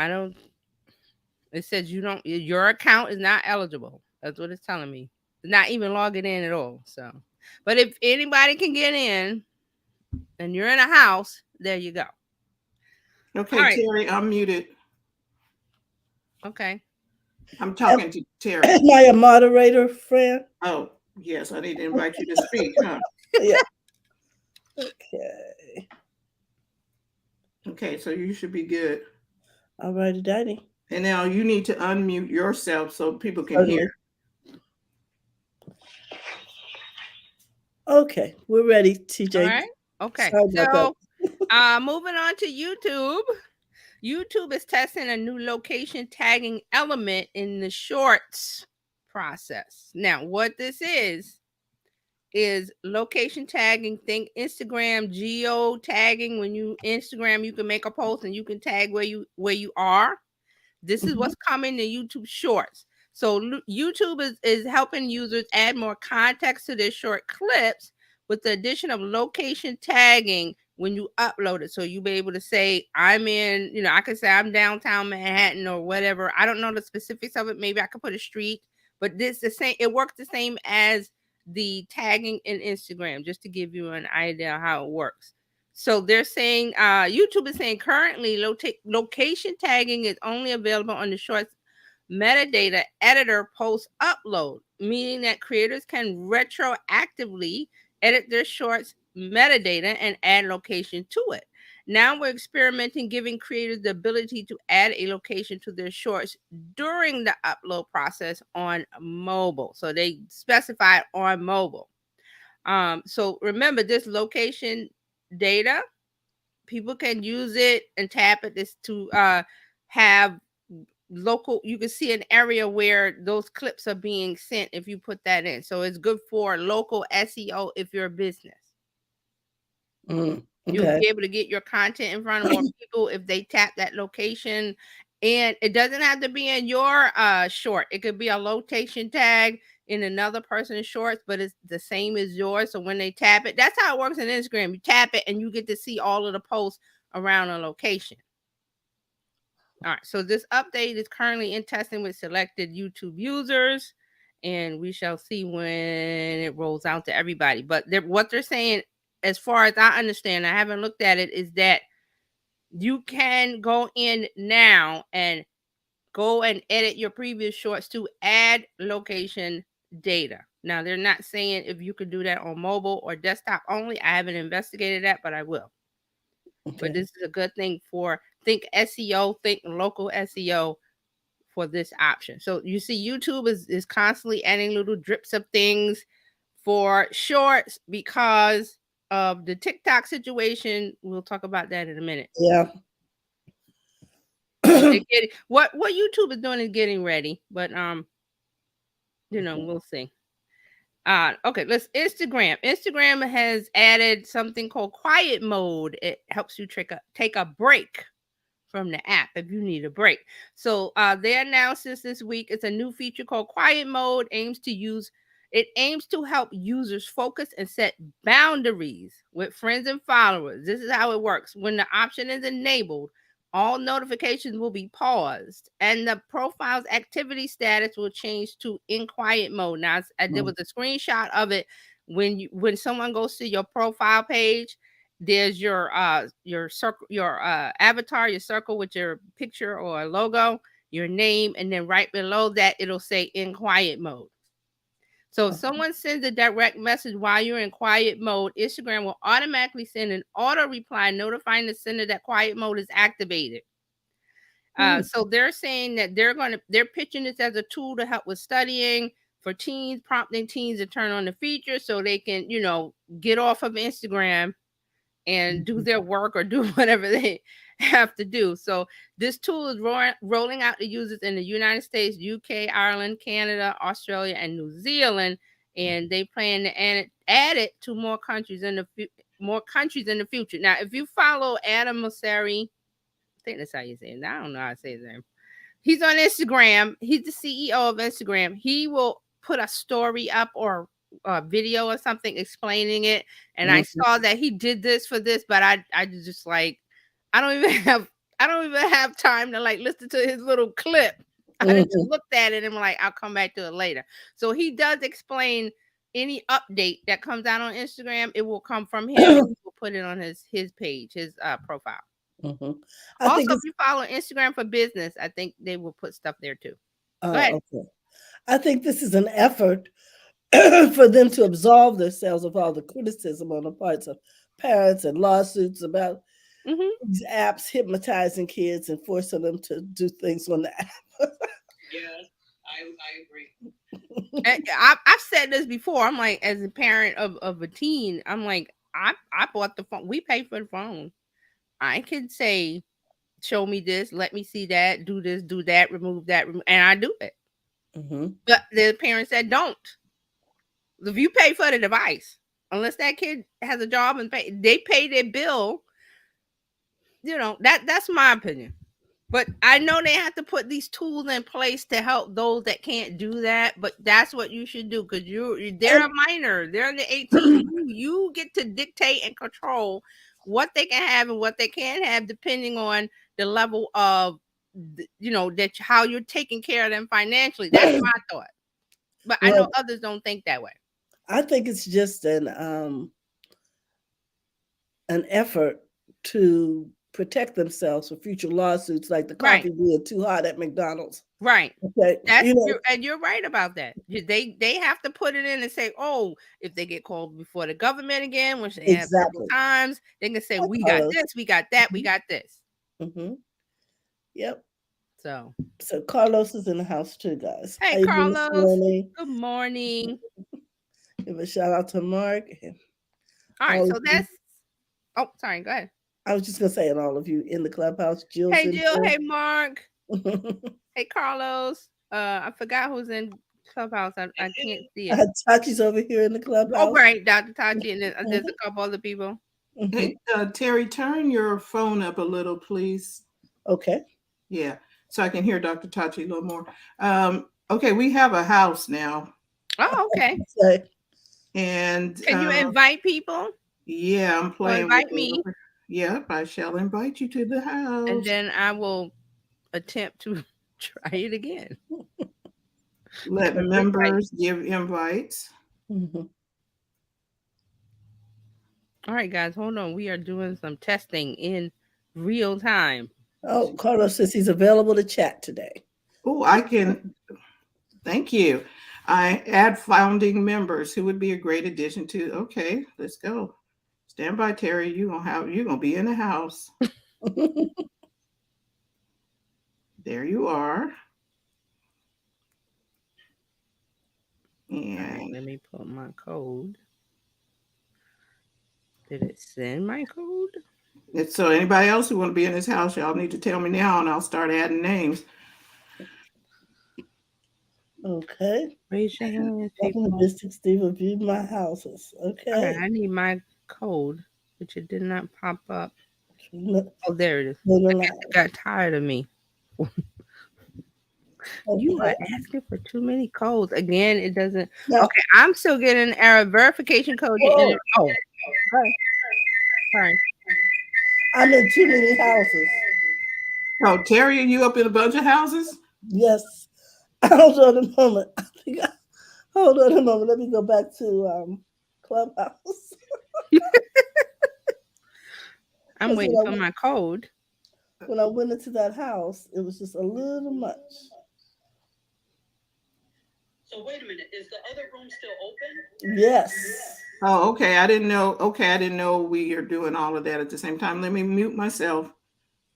It says your account is not eligible. That's what it's telling me. It's not even logging in at all. So. But if anybody can get in and you're in a house, there you go. Okay, right. Terry, I'm muted. Okay. I'm talking to Terry. Am I a moderator, Fran? Oh, yes, I need to invite you to speak, huh? Yeah. Okay. Okay, so you should be good. All righty, Daddy. And now you need to unmute yourself so people can hear. Okay, we're ready, TJ. All right. Okay. So, moving on to YouTube. YouTube is testing a new location tagging element in the shorts process. Now, what this is location tagging. Think Instagram geo tagging. When you Instagram, you can make a post and you can tag where you are. This is what's coming to YouTube Shorts. So YouTube is helping users add more context to their short clips with the addition of location tagging when you upload it. So you'll be able to say, I'm in, I could say I'm downtown Manhattan or whatever. I don't know the specifics of it. Maybe I could put a street, but it works the same as the tagging in Instagram, just to give you an idea how it works. So they're saying, YouTube is saying currently location tagging is only available on the Shorts metadata editor post upload, meaning that creators can retroactively edit their Shorts metadata and add location to it. Now we're experimenting, giving creators the ability to add a location to their Shorts during the upload process on mobile. So they specified on mobile. So remember, this location data, people can use it and tap it to have local, you can see an area where those clips are being sent if you put that in. So it's good for local SEO if you're a business. Okay. You'll be able to get your content in front of more people if they tap that location. And it doesn't have to be in your short. It could be a location tag in another person's shorts, but it's the same as yours. So when they tap it, that's how it works on Instagram. You tap it and you get to see all of the posts around a location. All right. So this update is currently in testing with selected YouTube users, and we shall see when it rolls out to everybody. But what they're saying, as far as I understand, I haven't looked at it, is that you can go in now and go and edit your previous shorts to add location data. Now, they're not saying if you could do that on mobile or desktop only. I haven't investigated that, but I will. Okay. But this is a good thing for think SEO, think local SEO for this option. So you see YouTube is constantly adding little drips of things for shorts because of the TikTok situation. We'll talk about that in a minute. Yeah. What YouTube is doing is getting ready, but we'll see. Okay, let's Instagram. Instagram has added something called quiet mode. It helps you take a break from the app if you need a break. So they announced this week. It's a new feature called quiet mode. It aims to help users focus and set boundaries with friends and followers. This is how it works. When the option is enabled, all notifications will be paused and the profile's activity status will change to in quiet mode. Now, there was a screenshot of it. When someone goes to your profile page, there's your circle, your avatar, your circle with your picture or a logo, your name, and then right below that, it'll say in quiet mode. So if someone sends a direct message while you're in quiet mode, Instagram will automatically send an auto reply notifying the sender that quiet mode is activated. So they're saying that they're pitching this as a tool to help with studying for teens, prompting teens to turn on the feature so they can, get off of Instagram and do their work or do whatever they have to do. So this tool is rolling out to users in the United States, UK, Ireland, Canada, Australia, and New Zealand, and they plan to add it to more countries in the future. Now, if you follow Adam Mosseri, I think that's how you say it. I don't know how to say his name. He's on Instagram. He's the CEO of Instagram. He will put a story up or a video or something explaining it, and I saw that he did this for this, but I just like I don't even have time to listen to his little clip. I just looked at it and I'm like, I'll come back to it later. So he does explain any update that comes out on Instagram. It will come from him. And he will put it on his page, his profile. Also, if you follow Instagram for business, I think they will put stuff there too. Go ahead. Okay. I think this is an effort for them to absolve themselves of all the criticism on the parts of parents and lawsuits about these apps hypnotizing kids and forcing them to do things on the app. Yes, I agree. And I've said this before. I'm like, as a parent of a teen, I'm like, I bought the phone. We pay for the phone. I can say, show me this, let me see that, do this, do that, remove that, and I do it. But the parents said don't. If you pay for the device, unless that kid has a job and they pay their bill, that's my opinion. But I know they have to put these tools in place to help those that can't do that. But that's what you should do, because they're a minor. They're under 18. You get to dictate and control what they can have and what they can't have, depending on the level of, that how you're taking care of them financially. That's my thought. But I know others don't think that way. I think it's just an effort to protect themselves for future lawsuits, like the coffee being too hot at McDonald's. Right. Okay. And you're right about that. They have to put it in and say, oh, if they get called before the government again, which they have several times, they can say, we got this, we got that, we got this. Yep. So Carlos is in the house too, guys. Hey, Carlos. Good morning. Give a shout out to Mark. All right, so that's. Oh, sorry. Go ahead. I was just gonna say, and all of you in the clubhouse, Jill. Hey, Jill. Hey, Mark. Hey, Carlos. I forgot who's in clubhouse. I can't see it. Tachi's over here in the clubhouse. Oh, right, Dr. Tachi, and then there's a couple other people. Hey, Terry, turn your phone up a little, please. Okay. Yeah, so I can hear Dr. Tachi a little more. Okay, we have a house now. Oh, okay. And can you invite people? Yeah, I'm playing. Invite me. Yep, I shall invite you to the house. And then I will attempt to try it again. Let members give invites. All right, guys, hold on. We are doing some testing in real time. Oh, Carlos says he's available to chat today. Oh, I can. Thank you. I add founding members who would be a great addition to. Okay, let's go. Stand by, Terry. You're gonna be in the house. There you are. And right, let me put my code. Did it send my code? So anybody else who want to be in this house, y'all need to tell me now, and I'll start adding names. Okay. Raise your hand. Welcome to District Steve Review My Houses. Okay. I need my code, which it did not pop up. Oh, there it is. I got tired of me. You are asking for too many codes. Again, it doesn't. No. Okay, I'm still getting an error. Verification code. Oh, sorry. I'm in too many houses. Oh, Terry, are you up in a bunch of houses? Yes. Hold on a moment. Hold on a moment. Let me go back to Clubhouse. I'm waiting for my code. When I went into that house, it was just a little much. So wait a minute, is the other room still open? Yes. Oh, okay. I didn't know. Okay, I didn't know we are doing all of that at the same time. Let me mute myself.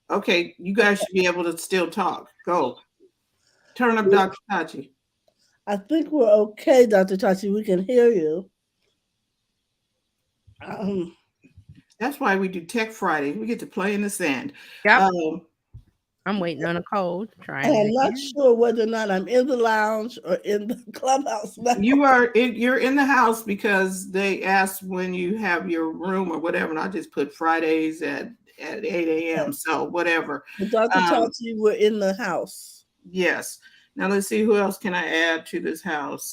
Okay, you guys should be able to still talk. Go. Turn up Dr. Tachi. I think we're okay, Dr. Tachi. We can hear you. That's why we do Tech Friday. We get to play in the sand. Yep. I'm waiting on a code. I'm not sure whether or not I'm in the lounge or in the clubhouse now. You're in the house because they asked when you have your room or whatever, and I just put Fridays at 8 a.m. So whatever. But Dr. Tachi, we're in the house. Yes. Now let's see, who else can I add to this house?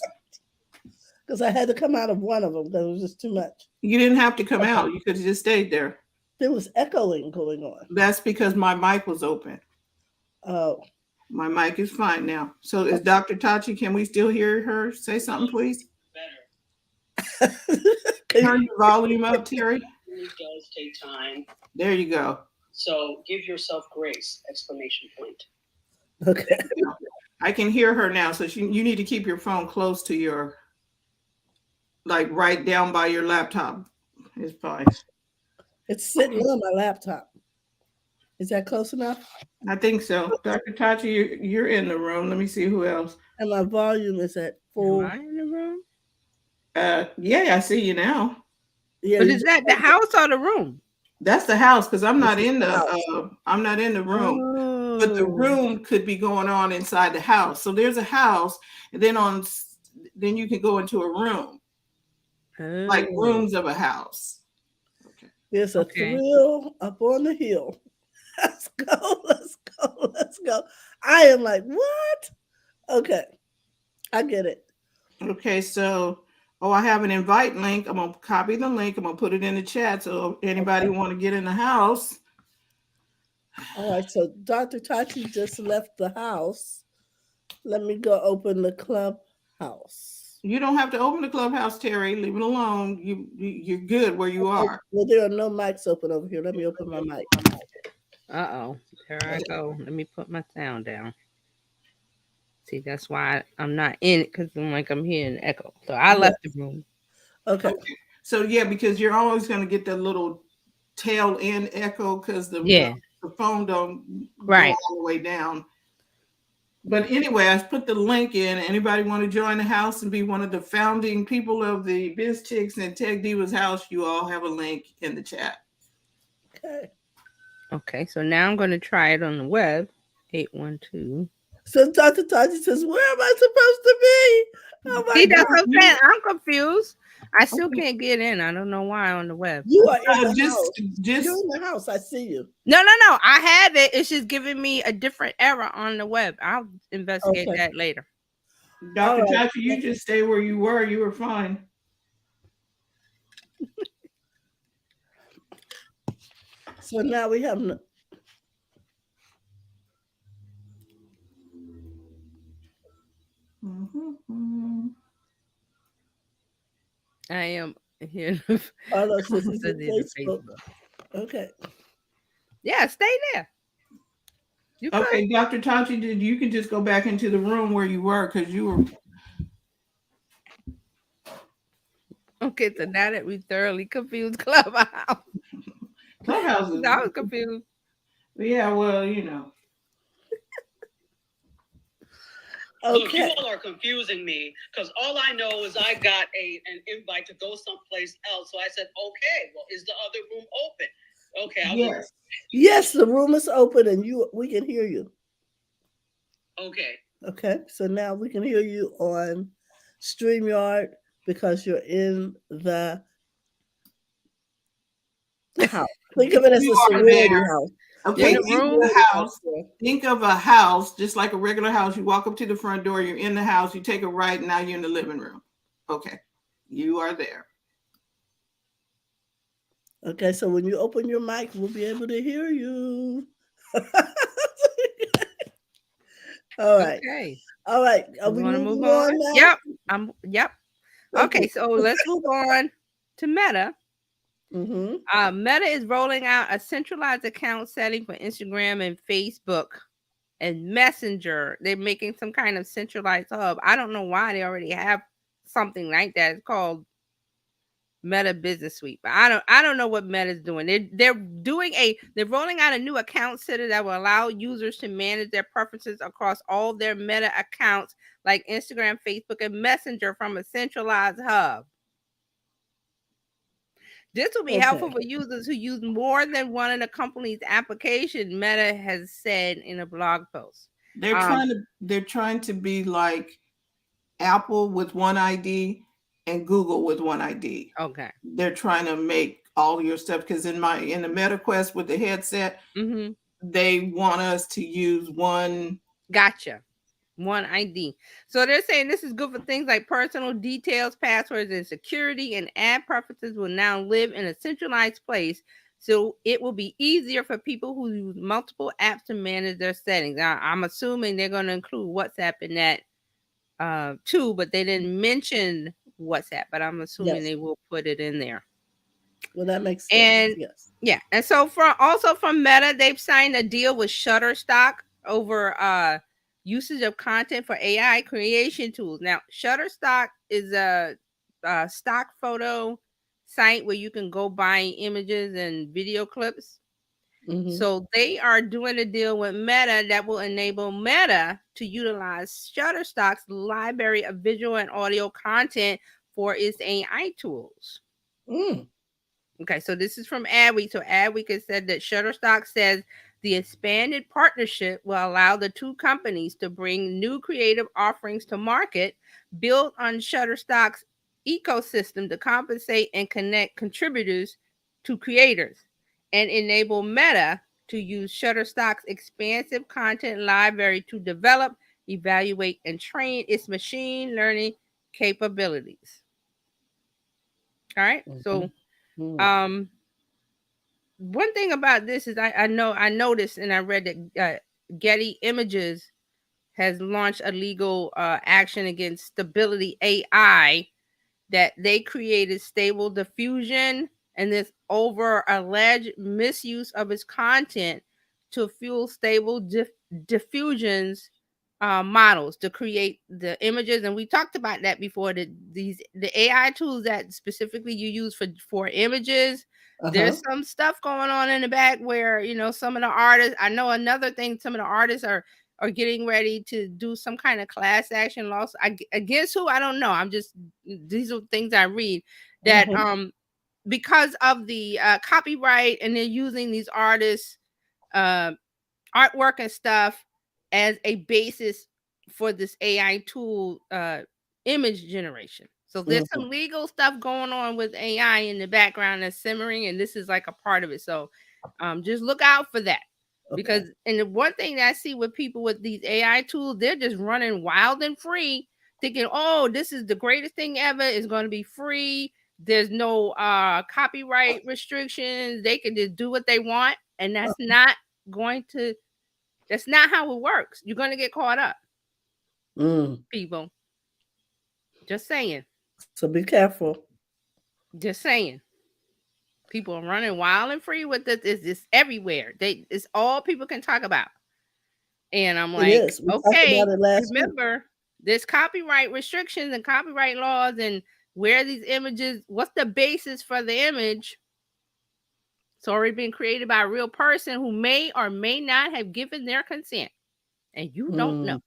Because I had to come out of one of them because it was just too much. You didn't have to come out. You could have just stayed there. There was echoing going on. That's because my mic was open. Oh. My mic is fine now. So is Dr. Tachi, can we still hear her say something, please? Better. Turn your volume up, Terry. It does take time. There you go. So give yourself grace, exclamation point. Okay. I can hear her now. So you need to keep your phone close to your, like right down by your laptop. It's fine. It's sitting on my laptop. Is that close enough? I think so. Dr. Tachi, you're in the room. Let me see who else. And my volume is at Am full. I in the room? Yeah, I see you now. Yeah, But you is that the house or the room? That's the house because I'm not This is in the the house. I'm not in the room. But the Oh. room could be going on inside the house. So there's a house, and then you can go into a room, like Oh. rooms of a house. Okay. There's a Okay. thrill up on the hill. Let's go. Let's go. Let's go. I am like, what? Okay. I get it. Okay, so I have an invite link. I'm gonna copy the link. I'm gonna put it in the chat. So anybody want to get in the house? All right. So Dr. Tachi just left the house. Let me go open the clubhouse. You don't have to open the clubhouse, Terry. Leave it alone. You're good where you are. Well, there are no mics open over here. Let me open my mic. Uh-oh. There I go. Let me put my sound down. See, that's why I'm not in it, because I'm hearing echo. So I left the room. Okay. So yeah, because you're always gonna get that little tail end echo because the phone don't go all the way down. But anyway, I put the link in. Anybody want to join the house and be one of the founding people of the Biz Chicks and Tech Divas house? You all have a link in the chat. Okay. Okay, so now I'm going to try it on the web. 812. So Dr. Tachi says, where am I supposed to be? Oh my See, that's God. what I'm saying. I'm confused. I still can't get in. I don't know why on the web. You are in the house. Just You're in the house. I see you. No. I have it. It's just giving me a different error on the web. I'll investigate that later. Dr. Tachi, you just stay where you were. You were fine. So now we have I am here. Carlos says he's in Facebook. Okay. Yeah, stay there. Okay, Dr. Tachi, you can just go back into the room where you were because you were. Okay, so now that we thoroughly confused Clubhouse. Clubhouse is. I was confused. Yeah, well, you know. Look, you all are confusing me because all I know is I got an invite to go someplace else. So I said, okay, well, is the other room open? Okay. Yes, the room is open and we can hear you. Okay. Okay, so now we can hear you on StreamYard because you're in the house. Think of it as a sorority house. Okay, think of a house just like a regular house. You walk up to the front door, you're in the house, you take a right, and now you're in the living room. Okay, you are there. Okay, so when you open your mic, we'll be able to hear you. All right. Okay. All right. Are we moving on now? Yep. Yep. Okay, so let's move on to Meta. Meta is rolling out a centralized account setting for Instagram and Facebook and Messenger. They're making some kind of centralized hub. I don't know why they already have something like that. It's called Meta Business Suite, but I don't know what Meta is doing. They're rolling out a new account center that will allow users to manage their preferences across all their Meta accounts like Instagram, Facebook, and Messenger from a centralized hub. This will be helpful for users who use more than one of the company's application, Meta has said in a blog post. They're trying to be like Apple with one ID and Google with one ID. Okay. They're trying to make all your stuff because in the MetaQuest with the headset, they want us to use one. Gotcha. One ID. So they're saying this is good for things like personal details, passwords, and security, and ad preferences will now live in a centralized place. So it will be easier for people who use multiple apps to manage their settings. Now, I'm assuming they're going to include WhatsApp in that too, but they didn't mention WhatsApp, but I'm assuming they will put it in there. Well, that makes sense. And and so from Meta, they've signed a deal with Shutterstock over usage of content for AI creation tools. Now, Shutterstock is a stock photo site where you can go buy images and video clips. Mhm. So they are doing a deal with Meta that will enable Meta to utilize Shutterstock's library of visual and audio content for its AI tools. Mm. Okay, so this is from Adweek. So Adweek has said that Shutterstock says the expanded partnership will allow the two companies to bring new creative offerings to market, built on Shutterstock's ecosystem to compensate and connect contributors to creators, and enable Meta to use Shutterstock's expansive content library to develop, evaluate, and train its machine learning capabilities. All right, so Mhm. one thing about this is I noticed and I read that Getty Images has launched a legal action against Stability AI, that they created Stable Diffusion and this over alleged misuse of its content to fuel Stable Diffusion's models to create the images. And we talked about that before, that the AI tools that specifically you use for images, there's some stuff going on in the back where, you know, some of the artists, I know another thing, some of the artists are getting ready to do some kind of class action lawsuit against who, I don't know. I'm just, these are things I read that because of the copyright, and they're using these artists artwork and stuff as a basis for this AI tool image generation. So there's some legal stuff going on with AI in the background that's simmering, and this is like a part of it. So just look out for that. Because, and the one thing that I see with people with these AI tools, they're just running wild and free, thinking, oh, this is the greatest thing ever. It's going to be free. There's no copyright restrictions. They can just do what they want. And that's not how it works. You're going to get caught up. People. Just saying. So be careful. Just saying. People are running wild and free with this. It's everywhere. It's all people can talk about. And I'm like, okay, remember, there's copyright restrictions and copyright laws, and where these images, what's the basis for the image? It's already been created by a real person who may or may not have given their consent. And you don't know.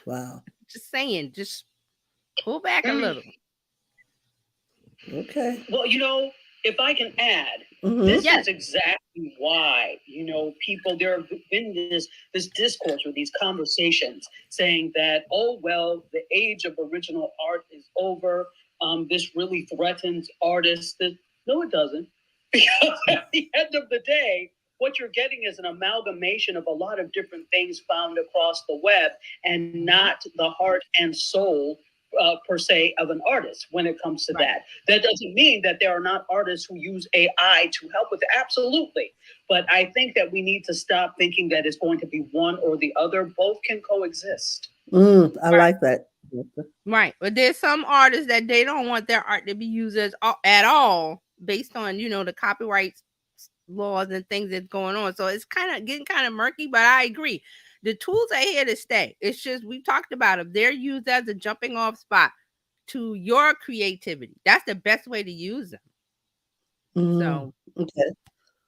Wow. Just saying, just pull back a little. Okay. Well, you know, if I can add, this is exactly why, you know, people, there have been this discourse or these conversations saying that, oh, well, the age of original art is over. This really threatens artists. No, it doesn't. Because at the end of the day, what you're getting is an amalgamation of a lot of different things found across the web, and not the heart and soul per se of an artist when it comes to that. That doesn't mean that there are not artists who use AI to help with it. Absolutely. But I think that we need to stop thinking that it's going to be one or the other. Both can coexist. I like that. Right. But there's some artists that they don't want their art to be used at all based on, you know, the copyright laws and things that's going on. So it's kind of getting kind of murky, but I agree. The tools are here to stay. It's just, we talked about them. They're used as a jumping off spot to your creativity. That's the best way to use them. So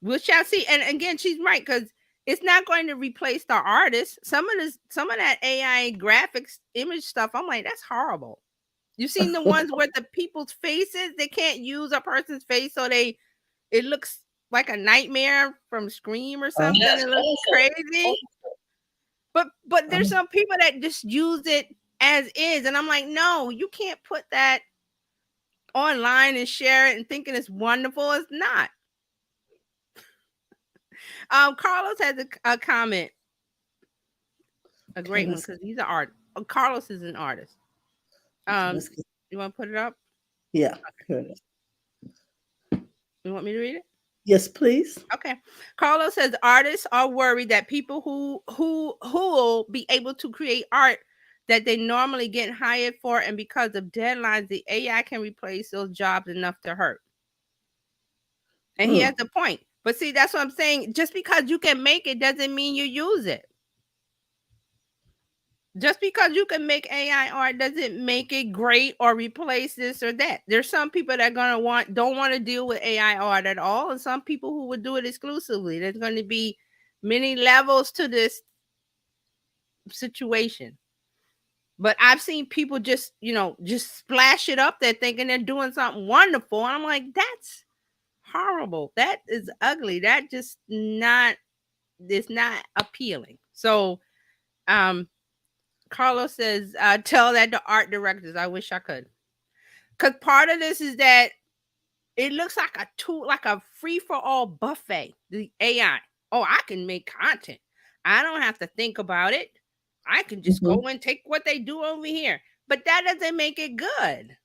we shall see. And again, she's right, because it's not going to replace the artist. Some of that AI graphics image stuff, I'm like, that's horrible. You've seen the ones where the people's faces, they can't use a person's face, so it looks like a nightmare from Scream or something. It looks crazy. But there's some people that just use it as is, and I'm like, no, you can't put that online and share it and thinking it's wonderful. It's not. Carlos has a comment, a great one, because he's an artist. Carlos is an artist. You want to put it up? Yeah. Okay. You want me to read it? Yes, please. Okay. Carlos says artists are worried that people who will be able to create art that they normally get hired for, and because of deadlines, the AI can replace those jobs enough to hurt. And he has a point. But see, that's what I'm saying. Just because you can make it doesn't mean you use it. Just because you can make AI art doesn't make it great or replace this or that. There's some people that don't want to deal with AI art at all, and some people who would do it exclusively. There's going to be many levels to this situation. But I've seen people just splash it up there thinking they're doing something wonderful. And I'm like, that's horrible. That is ugly. That just it's not appealing. So Carlos says, tell that to art directors. I wish I could. Because part of this is that it looks like a tool, like a free-for-all buffet, the AI. Oh, I can make content. I don't have to think about it. I can just go and take what they do over here. But that doesn't make it good.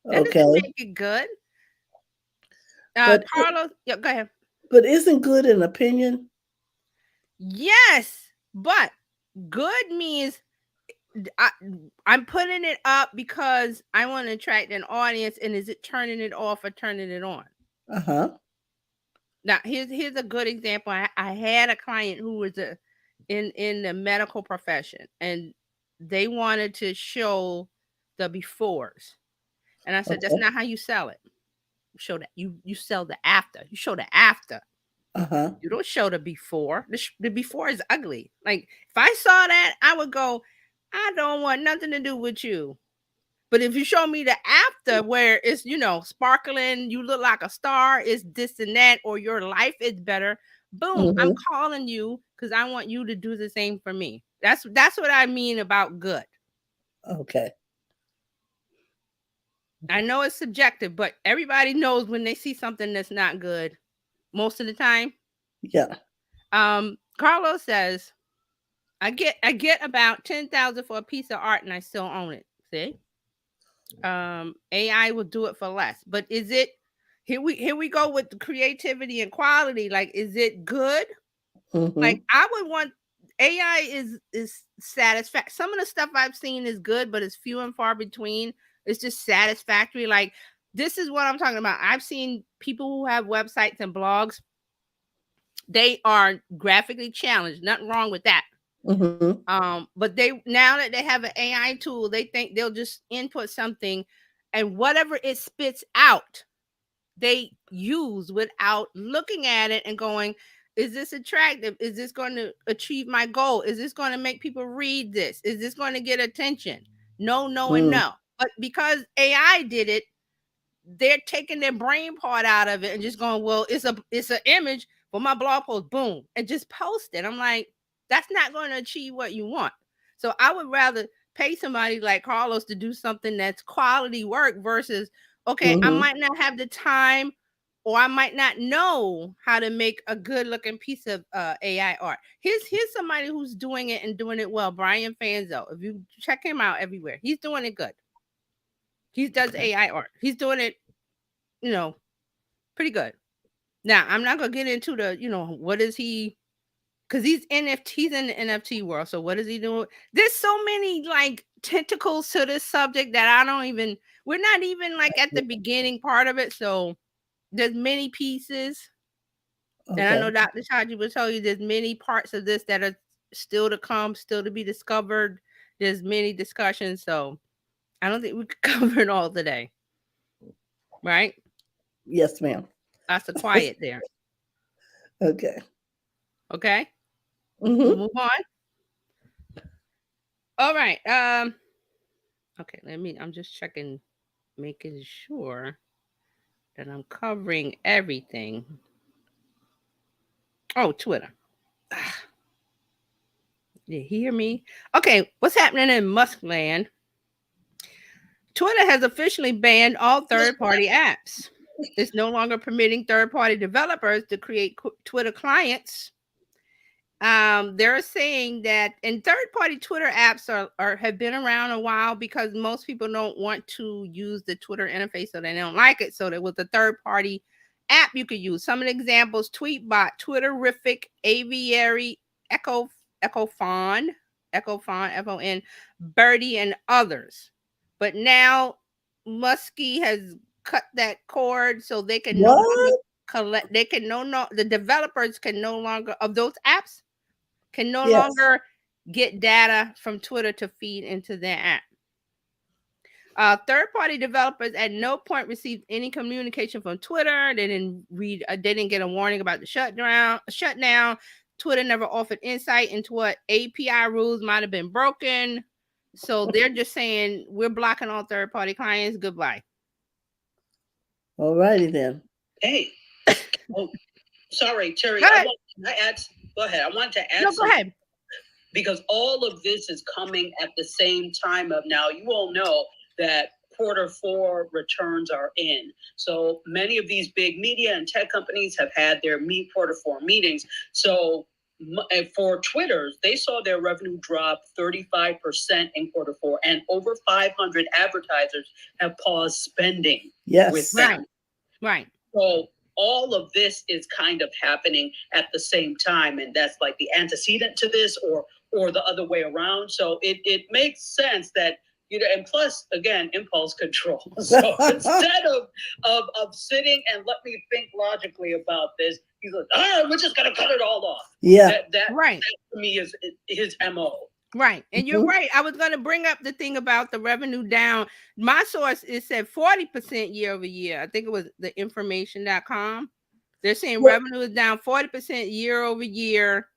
That doesn't make it good. Carlos, yeah, go ahead. But isn't good an opinion? Yes, but good means I'm putting it up because I want to attract an audience, and is it turning it off or turning it on? Now, here's a good example. I had a client who was in the medical profession, and they wanted to show the befores, and I said, that's not how you sell it. Show that you sell the after. You show the after. You don't show the before. The before is ugly. Like, if I saw that, I would go, I don't want nothing to do with you. But if you show me the after, where it's, sparkling, you look like a star, it's this and that, or your life is better, boom, I'm calling you because I want you to do the same for me. That's what I mean about good. Okay. I know it's subjective, but everybody knows when they see something that's not good most of the time. Yeah. Carlos says, I get about 10,000 for a piece of art and I still own it. See? AI will do it for less. But is it here we go with the creativity and quality? Like, is it good? Like, I would want AI is satisfactory. Some of the stuff I've seen is good, but it's few and far between. It's just satisfactory. Like, this is what I'm talking about. I've seen people who have websites and blogs. They are graphically challenged. Nothing wrong with that. But now that they have an AI tool, they think they'll just input something, and whatever it spits out, they use without looking at it and going, is this attractive? Is this going to achieve my goal? Is this going to make people read this? Is this going to get attention? No, and no. But because AI did it, they're taking their brain part out of it and just going, well, it's an image for my blog post, boom, and just post it. I'm like, that's not going to achieve what you want. So I would rather pay somebody like Carlos to do something that's quality work versus, okay, I might not have the time, or I might not know how to make a good looking piece of AI art. Here's somebody who's doing it and doing it well. Brian Fanzo. If you check him out everywhere, he's doing it good. He does AI art. He's doing it, pretty good. Now, I'm not going to get into the, what is he, because he's in the NFT world. So what is he doing? There's so many like tentacles to this subject that we're not even like at the beginning part of it. So there's many pieces. And I know Dr. Chaji will tell you there's many parts of this that are still to come, still to be discovered. There's many discussions. So I don't think we could cover it all today. Right? Yes, ma'am. That's a quiet there. Okay. We'll move on. All right. Okay, I'm just checking, making sure that I'm covering everything. Oh, Twitter. You hear me? Okay, what's happening in Muskland? Twitter has officially banned all third-party apps. It's no longer permitting third-party developers to create Twitter clients. They're saying that, and third-party Twitter apps have been around a while because most people don't want to use the Twitter interface, so they don't like it. So there was a third-party app you could use. Some of the examples: Tweetbot, Twitterrific, Aviary, Echofon, F-O-N, Birdie, and others. But now Muskie has cut that cord, so they can no longer collect. The developers can no longer of those apps can no longer get data from Twitter to feed into their app. Third-party developers at no point received any communication from Twitter. They didn't get a warning about the shutdown. Twitter never offered insight into what API rules might have been broken. So they're just saying, we're blocking all third-party clients. Goodbye. All righty then. Hey, oh, sorry, Terry. Go ahead. Go ahead. I wanted to add No, go ahead. because all of this is coming at the same time of now. You all know that Q4 returns are in. So many of these big media and tech companies have had their Q4 meetings. So for Twitter, they saw their revenue drop 35% in Q4, and over 500 advertisers have paused spending with them. Right. So all of this is kind of happening at the same time, and that's like the antecedent to this, or the other way around. So it makes sense that, you know, and plus again, impulse control. So instead of sitting and let me think logically about this, he's like, we're just gonna cut it all off. Yeah. That Right. to me is his MO. Right. And you're right. I was going to bring up the thing about the revenue down. My source, it said 40% year over year. I think it was the information.com. They're saying revenue is down 40% year over year.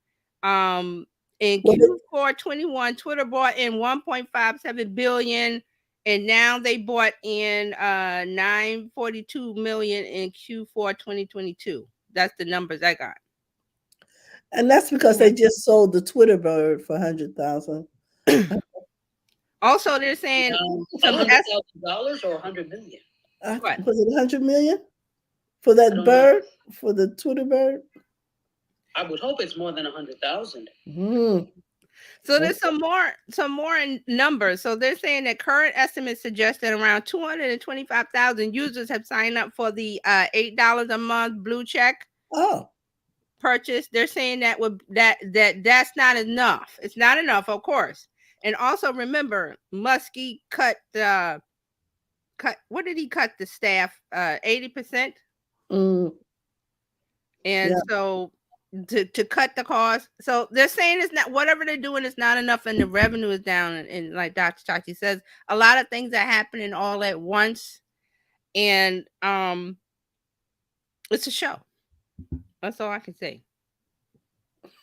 In Q4 21, Twitter bought in 1.57 billion, and now they bought in 942 million in Q4 2022. That's the numbers I got. And that's because they just sold the Twitter bird for $100,000. Also, they're saying $100,000 or $100 million. Was it $100 million for that bird, for the Twitter bird? I would hope it's more than 100,000. So there's some more numbers. So they're saying that current estimates suggest that around 225,000 users have signed up for the $8 a month blue check. Purchase. They're saying that that's not enough. It's not enough, of course. And also remember, Muskie cut what did he cut the staff? 80%. And so to cut the cost. So they're saying it's not, whatever they're doing is not enough, and the revenue is down. And like Dr. Chachi says, a lot of things are happening all at once. And it's a show. That's all I can say.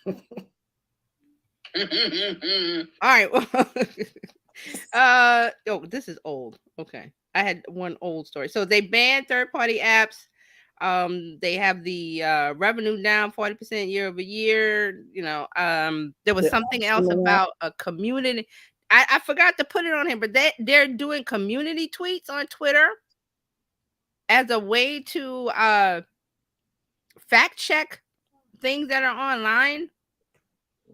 All right. Well, this is old. Okay. I had one old story. So they banned third-party apps. They have the revenue down 40% year over year. You know, there was something else about a community. I forgot to put it on here, but they're doing community tweets on Twitter as a way to fact check things that are online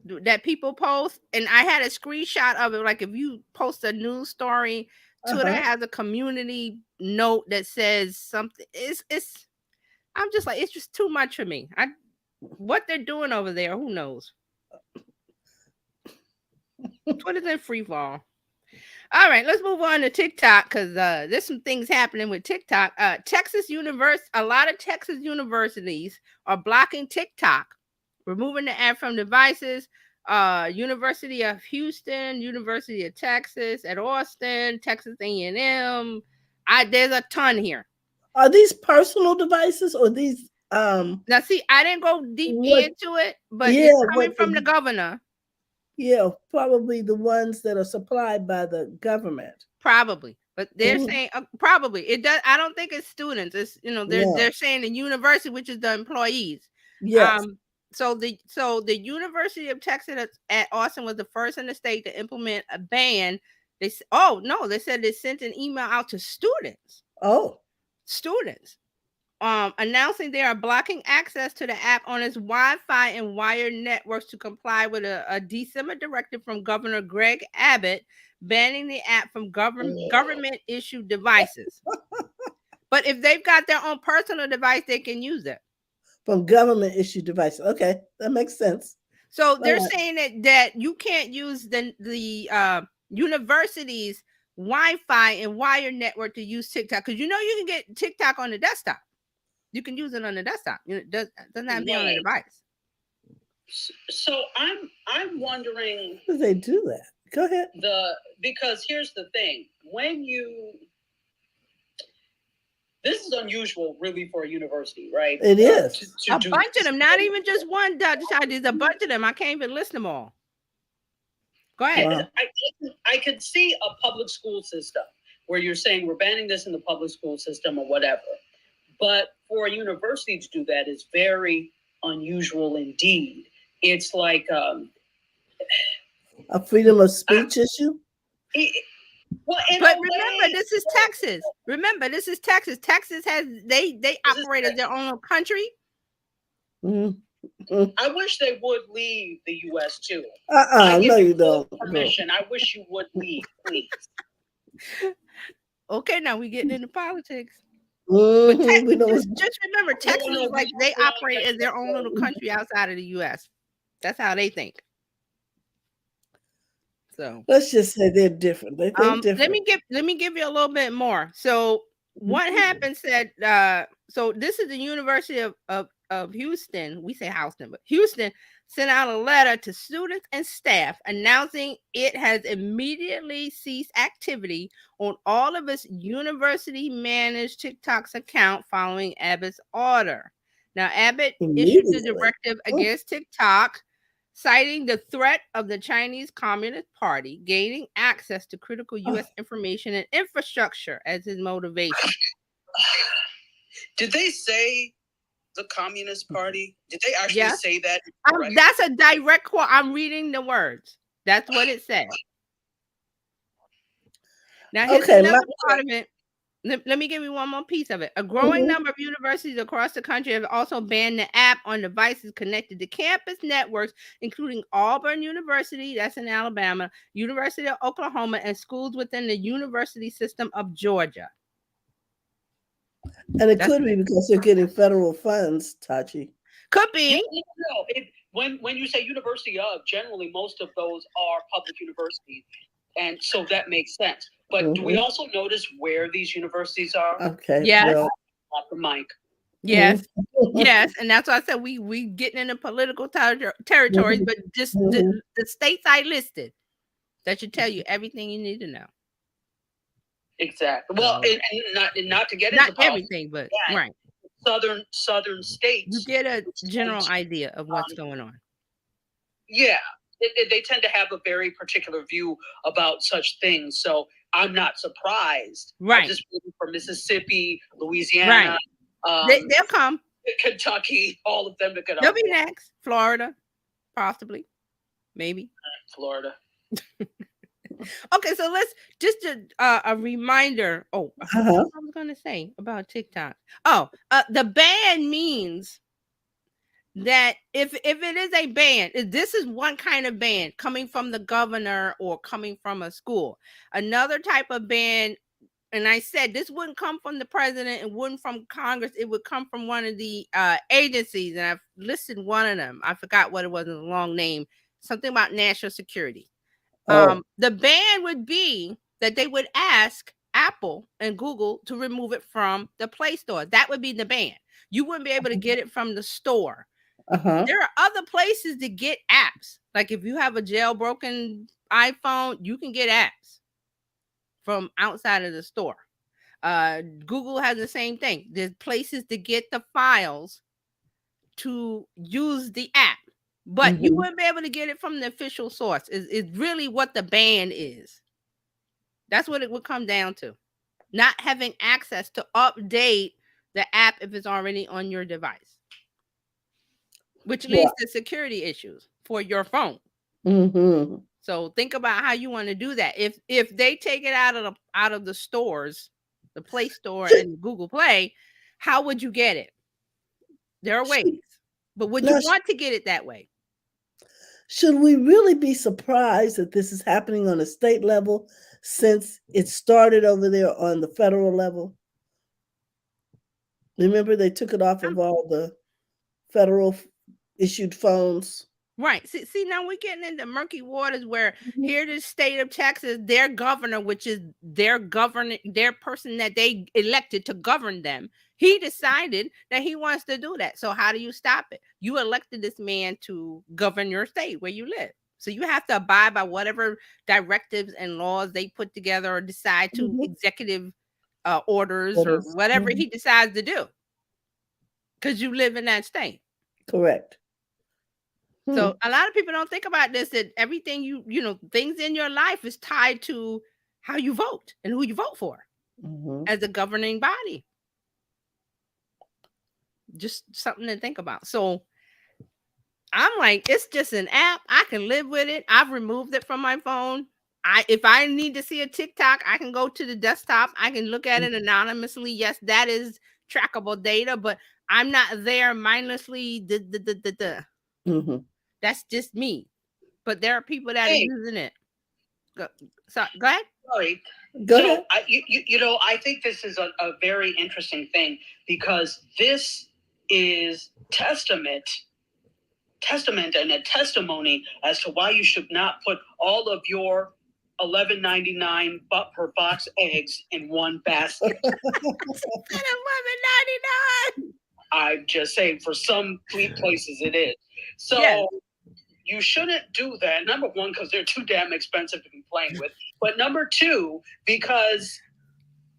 that people post. And I had a screenshot of it. Like if you post a news story, Twitter has a community note that says something. I'm just like, it's just too much for me. What they're doing over there, who knows? Twitter's in free fall. All right, let's move on to TikTok, because there's some things happening with TikTok. A lot of Texas universities are blocking TikTok, removing the app from devices. University of Houston, University of Texas at Austin, Texas A&M. There's a ton here. Are these personal devices or these? Now, see, I didn't go deep into it, but it's coming from the governor. Yeah, probably the ones that are supplied by the government. Probably, but they're saying probably it does. I don't think it's students. It's they're saying the university, which is the employees. Yes. So the University of Texas at Austin was the first in the state to implement a ban. They said they sent an email out to students. Students. Announcing they are blocking access to the app on its Wi-Fi and wired networks to comply with a December directive from Governor Greg Abbott banning the app from government-issued devices. But if they've got their own personal device, they can use it. From government-issued devices. Okay, that makes sense. So they're saying that you can't use the university's Wi-Fi and wired network to use TikTok, because you can get TikTok on the desktop. You can use it on the desktop. It doesn't have to be on the device. So I'm wondering How do they do that? Go ahead. because here's the thing: this is unusual, really, for a university, right? It is. A bunch of them, not even just one, Dr. Child. There's a bunch of them. I can't even list them all. Go ahead. Wow. I could see a public school system where you're saying we're banning this in the public school system or whatever. But for a university to do that is very unusual indeed. It's like A freedom of speech issue? Well, but remember, this is Texas. Remember, this is Texas. Texas has they operate as their own country. Mm-hmm. I wish they would leave the U.S. too. No, you don't. Permission. I wish you would leave, please. Okay, now we're getting into politics. Mm-hmm. But Texas, We know just remember, Texas is like they operate as their own little country outside of the U.S. That's how they think. So let's just say they're different. They think different. Let me give you a little bit more. So what happened said so this is the University of Houston. We say Houston, but Houston sent out a letter to students and staff announcing it has immediately ceased activity on all of its university managed TikTok's account following Abbott's order. Now Abbott issued the directive against TikTok, citing the threat of the Chinese Communist Party gaining access to critical U.S. information and infrastructure as his motivation. Did they say the Communist Party? Did they actually say that? That's a direct quote. I'm reading the words. That's what it said. Now, here's another part of it. Let me give you one more piece of it. A growing number of universities across the country have also banned the app on devices connected to campus networks, including Auburn University, that's in Alabama, University of Oklahoma, and schools within the university system of Georgia. And it could be because they're getting federal funds, Tachi. Could be. When you say university of, generally most of those are public universities. And so that makes sense. But do we also notice where these universities are? Okay. Yes. Well, off the mic. Yes. Yes. And that's why I said we getting into political territories, but just the states I listed, that should tell you everything you need to know. Exactly. Well, and not to get into not everything, but right. Southern states. You get a general idea of what's going on. Yeah. They tend to have a very particular view about such things. So I'm not surprised. Right. I'm just waiting for Mississippi, Louisiana. Right. They'll come. Kentucky, all of them to get They'll be next. Florida, possibly. Maybe. Florida. Okay, so let's just a reminder. Oh, what I was going to say about TikTok. Oh, the ban means that if it is a ban, this is one kind of ban coming from the governor or coming from a school. Another type of ban, and I said this wouldn't come from the president, it wouldn't from Congress, it would come from one of the agencies, and I've listed one of them. I forgot what it was in the long name, something about national security. The ban would be that they would ask Apple and Google to remove it from the Play Store. That would be the ban. You wouldn't be able to get it from the store. There are other places to get apps. Like if you have a jailbroken iPhone, you can get apps from outside of the store. Google has the same thing. There's places to get the files to use the app, but you wouldn't be able to get it from the official source. Is really what the ban is. That's what it would come down to. Not having access to update the app if it's already on your device. Which leads to security issues for your phone. So think about how you want to do that. If they take it out of the stores, the Play Store and Google Play, how would you get it? There are ways, but would you want to get it that way? Should we really be surprised that this is happening on a state level since it started over there on the federal level? Remember, they took it off of all the federal issued phones. Right. See, now we're getting into murky waters where Mhm. here the state of Texas, their governor, which is their person that they elected to govern them, he decided that he wants to do that. So how do you stop it? You elected this man to govern your state where you live. So you have to abide by whatever directives and laws they put together or decide to Mhm. executive orders or Orders. whatever Mhm. he decides to do because you live in that state. Correct. Hmm. So a lot of people don't think about this, that everything things in your life is tied to how you vote and who you vote for Mhm. as a governing body. Just something to think about. So I'm like, it's just an app. I can live with it. I've removed it from my phone. If I need to see a TikTok, I can go to the desktop. I can look at it anonymously. Yes, that is trackable data, but I'm not there mindlessly. Mhm. That's just me. But there are people that are Hey. using it. Go ahead. Sorry. Go So ahead. I think this is a very interesting thing because this is testament and a testimony as to why you should not put all of your $11.99 per box eggs in one basket. $11.99. I'm just saying, for some places it is. So Yes. you shouldn't do that. Number one, because they're too damn expensive to be playing with. But number two, because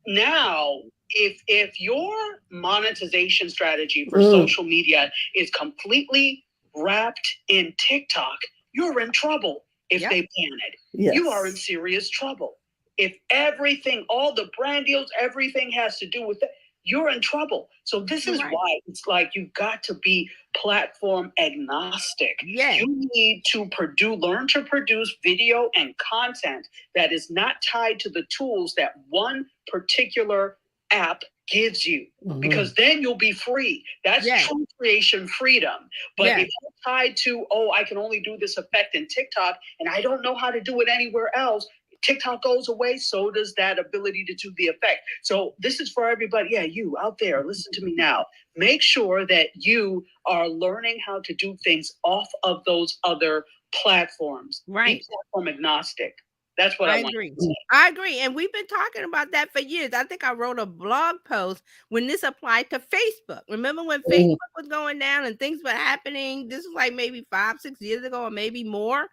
now if your monetization strategy for social media is completely wrapped in TikTok, you're in trouble if they ban it. Yes. You are in serious trouble. If everything, all the brand deals, everything has to do with that, you're in trouble. So this is why it's like you've got to be platform agnostic. Yes. You need to learn to produce video and content that is not tied to the tools that one particular app gives you, because then you'll be free. That's true creation freedom. But if you're tied to, I can only do this effect in TikTok and I don't know how to do it anywhere else, TikTok goes away, so does that ability to do the effect. So this is for everybody. Yeah, you out there, listen to me now. Make sure that you are learning how to do things off of those other platforms. Right. Be platform agnostic. That's what I want agree. to say. I agree. And we've been talking about that for years. I think I wrote a blog post when this applied to Facebook. Remember when Facebook was going down and things were happening? This was like maybe 5-6 years ago or maybe more.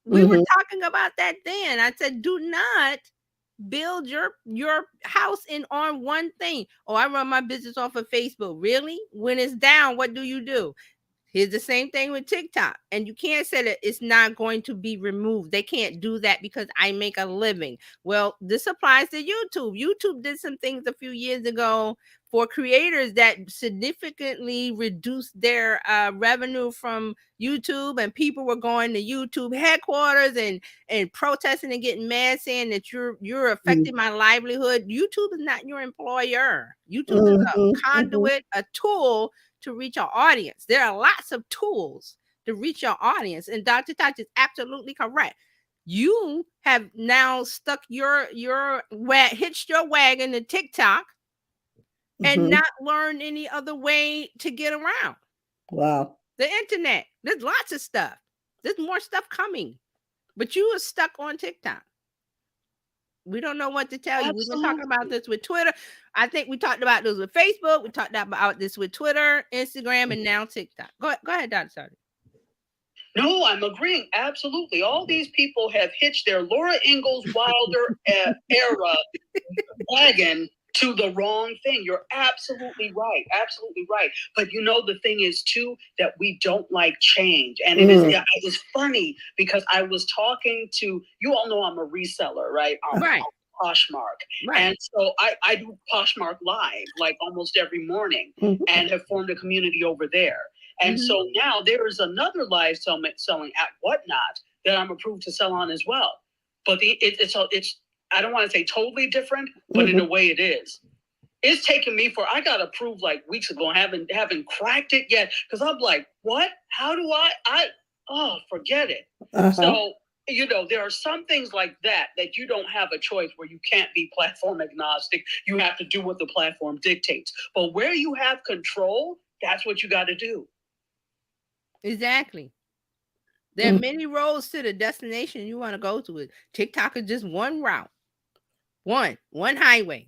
We were talking about that then. I said, do not build your house on one thing. Oh, I run my business off of Facebook. Really? When it's down, what do? Here's the same thing with TikTok. And you can't say that it's not going to be removed. They can't do that because I make a living. Well, this applies to YouTube. YouTube did some things a few years ago for creators that significantly reduced their revenue from YouTube, and people were going to YouTube headquarters and protesting and getting mad, saying that you're affecting my livelihood. YouTube is not your employer. YouTube is a conduit, a tool to reach our audience. There are lots of tools to reach your audience, and Dr. Touch is absolutely correct. You have now stuck hitched your wagon to TikTok and not learned any other way to get around. Wow. The internet. There's lots of stuff. There's more stuff coming, but you are stuck on TikTok. We don't know what to tell you. We've been talking about this with Twitter. I think we talked about this with Facebook. We talked about this with Twitter, Instagram, and now TikTok. Go ahead, Dr. Sardi. No, I'm agreeing. Absolutely. All these people have hitched their Laura Ingalls Wilder era wagon to the wrong thing. You're absolutely right. Absolutely right. But the thing is too, that we don't like change. And it is funny because I was talking to, you all know I'm a reseller, right? Right. Poshmark. Right. And so I do Poshmark Live like almost every morning and have formed a community over there. And so now there is another live selling at Whatnot that I'm approved to sell on as well. But it's I don't want to say totally different, but in a way it is. It's taken me I got approved like weeks ago and haven't cracked it yet. Because I'm like, what? How do forget it. So, there are some things like that you don't have a choice, where you can't be platform agnostic. You have to do what the platform dictates. But where you have control, that's what you got to do. Exactly. There are many roads to the destination you want to go to. It TikTok is just one route, one highway.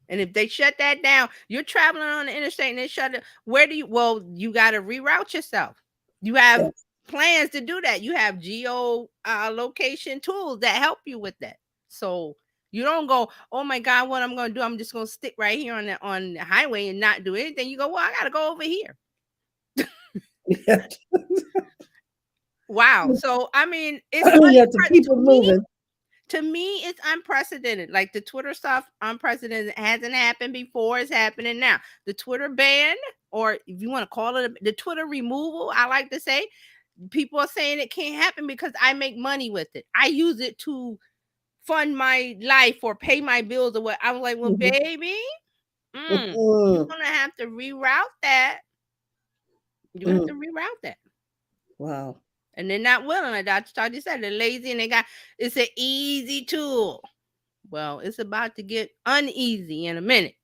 And if they shut that down, you're traveling on the interstate and they shut it. Where do you? Well, you got to reroute yourself. You have plans to do that. You have geo location tools that help you with that. So you don't go, oh my God, what I'm going to do? I'm just going to stick right here on the highway and not do anything. You go, well, I got to go over here. Wow. So I mean, it's you have to keep it moving. To me, it's unprecedented. Like the Twitter stuff, unprecedented. It hasn't happened before. It's happening now. The Twitter ban, or if you want to call it the Twitter removal, I like to say, people are saying it can't happen because I make money with it. I use it to fund my life or pay my bills or what. I'm like, well, baby, you're gonna have to reroute that. You have to reroute that. Wow. And they're not willing. Like Dr. Tati said, they're lazy and it's an easy tool. Well, it's about to get uneasy in a minute.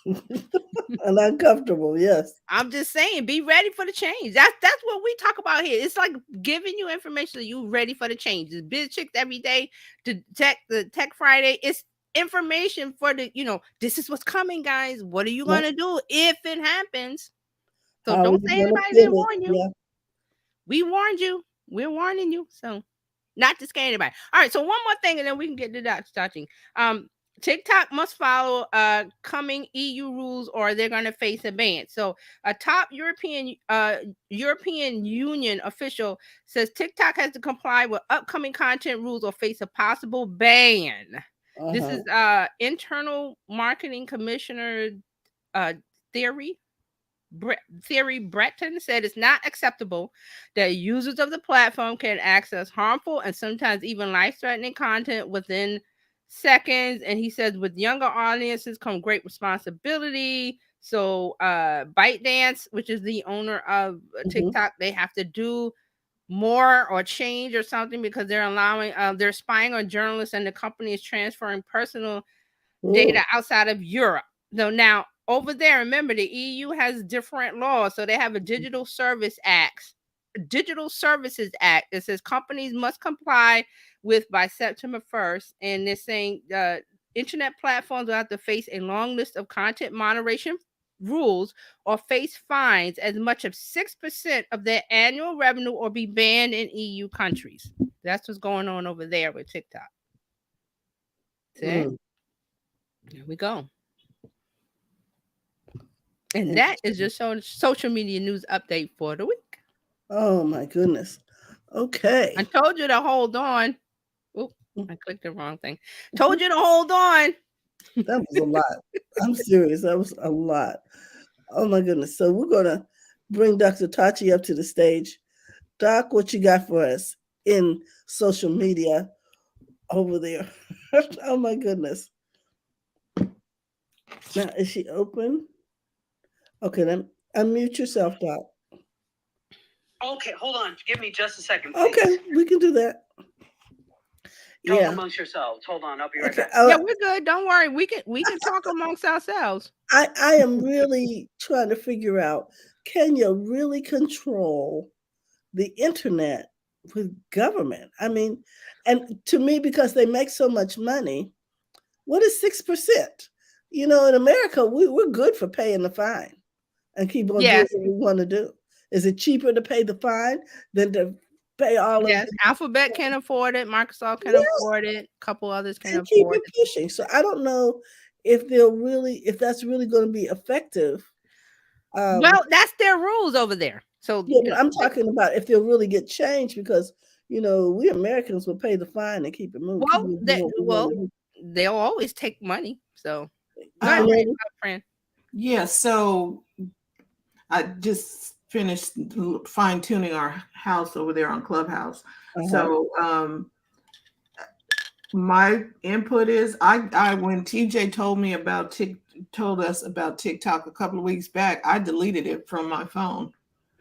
And uncomfortable, yes. I'm just saying, be ready for the change. That's what we talk about here. It's like giving you information that you're ready for the change. It's Biz Chicks every day to the Tech Friday. It's information for this is what's coming, guys. What are you going to do if it happens? So don't say anybody didn't warn you. Yeah. We warned you. We're warning you. So not to scare anybody. All right. So one more thing, and then we can get to Dr. Tati. TikTok must follow coming EU rules or they're going to face a ban. So a top European Union official says TikTok has to comply with upcoming content rules or face a possible ban. This is Internal Marketing Commissioner Thierry Breton said it's not acceptable that users of the platform can access harmful and sometimes even life-threatening content within seconds. And he says with younger audiences come great responsibility. So ByteDance, which is the owner of TikTok, they have to do more or change or something because they're allowing they're spying on journalists and the company is transferring personal data outside of Europe. So now over there, remember the EU has different laws. So they have a Digital Services Act that says companies must comply with by September 1st. And they're saying internet platforms will have to face a long list of content moderation rules or face fines as much as 6% of their annual revenue or be banned in EU countries. That's what's going on over there with TikTok. See? There we go. And that is just social media news update for the week. Oh my goodness. Okay. I told you to hold on. Oh, I clicked the wrong thing. Told you to hold on. That was a lot. I'm serious. That was a lot. Oh my goodness. So we're going to bring Dr. Tati up to the stage. Doc, what you got for us in social media over there? Oh my goodness. Now, is she open? Okay, then unmute yourself, Doc. Okay, hold on. Give me just a second, please. Okay, we can do that. Talk amongst yourselves. Hold on, I'll be right back. Yeah, we're good. Don't worry. We can talk amongst ourselves. I am really trying to figure out, can you really control the internet with government? I mean, and to me, because they make so much money, what is 6%? In America, we're good for paying the fine and keep on doing what we want to do. Is it cheaper to pay the fine than to pay all of it? Alphabet can afford it. Microsoft can afford it. A couple others can afford keep it pushing. So I don't know if that's really going to be effective. Well, that's their rules over there. So I'm talking about if they'll really get changed because we Americans will pay the fine and keep it moving. They'll always take money. So friend. Yeah, so I just finished fine-tuning our house over there on Clubhouse. So my input is I when TJ told us about TikTok a couple of weeks back, I deleted it from my phone.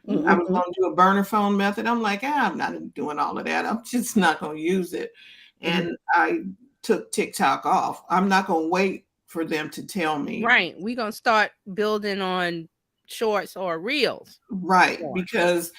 I was going to do a burner phone method. I'm like, I'm not doing all of that. I'm just not going to use it. And I took TikTok off. I'm not going to wait for them to tell me. Right. We're going to start building on shorts or reels. Right. Because,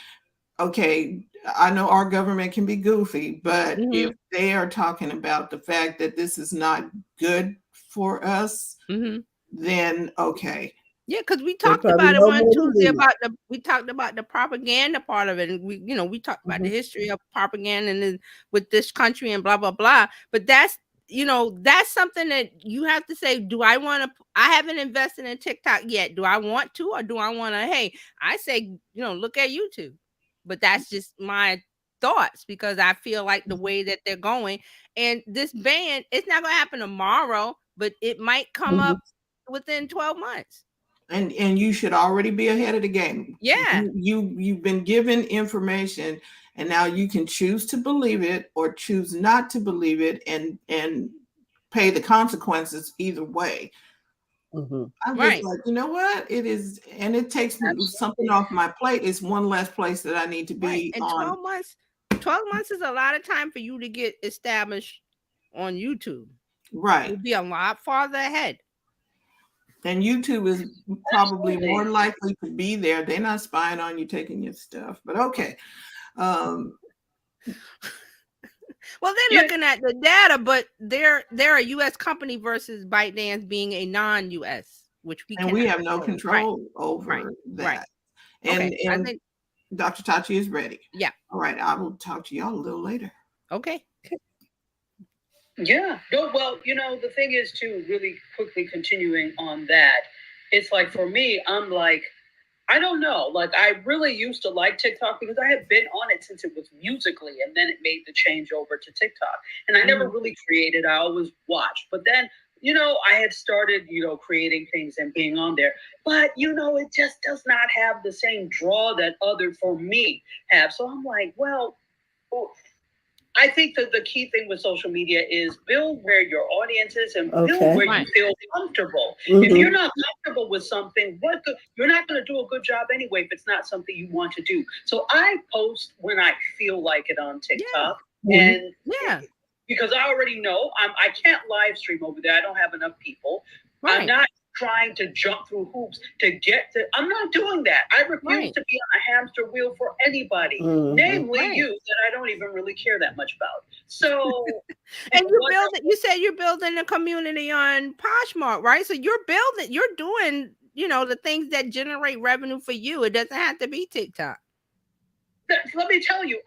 okay, I know our government can be goofy, but Mhm. if they are talking about the fact that this is not good for us, Mhm. then okay. Yeah, because we They talked probably about it know one more than Tuesday we know. about we talked about the propaganda part of it, and we talked about the Mhm. history of propaganda and with this country and blah blah blah. But that's something that you have to say. Do I want to? I haven't invested in TikTok yet. Do I want to, or do I want to? Hey, I say look at YouTube, but that's just my thoughts because I feel like the way that they're going and this ban, it's not going to happen tomorrow, but it might come Mhm. up within 12 months. And you should already be ahead of the game. Yeah. You've been given information, and now you can choose to believe it or choose not to believe it, and pay the consequences either way. Mhm. I'm just Right. like, you know what? It is, and it takes something off my plate. It's one less place that I need to Right. be And on. 12 months is a lot of time for you to get established on YouTube. Right. You'll be a lot farther ahead. And YouTube is probably Absolutely. more likely to be there. They're not spying on you taking your stuff, but okay. Um, Well, they're Yeah. looking at the data, but they're a US company versus ByteDance being a non-US, which we and we cannot have no Right. control over Right. Right. that. And Okay. I and think Dr. Tachi is ready. yeah. All right, I will talk to y'all a little later. Okay. Yeah. No, well, the thing is too, really quickly continuing on that, it's like for me, I'm like, I don't know. Like I really used to like TikTok because I had been on it since it was Musically, and then it made the change over to TikTok. And I never really created. I always watched. But then, I had started, creating things and being on there. But it just does not have the same draw that other for me have. So I'm like, well, I think that the key thing with social media is build where your audience is and build Okay. where Right. you feel comfortable. If Mhm. you're not comfortable with something, you're not going to do a good job anyway if it's not something you want to do. So I post when I feel like it on TikTok, Mhm. and Yeah. because I already know I can't live stream over there. I don't have enough people. I'm Right. not trying to jump through hoops to get to. I'm not doing that. I refuse Right. to be on a hamster wheel for anybody, Mhm. namely Right. you, that I don't even really care that much about. So, And you said you're building a community on Poshmark, right? So you're doing, the things that generate revenue for you. It doesn't have to be TikTok. let me tell you,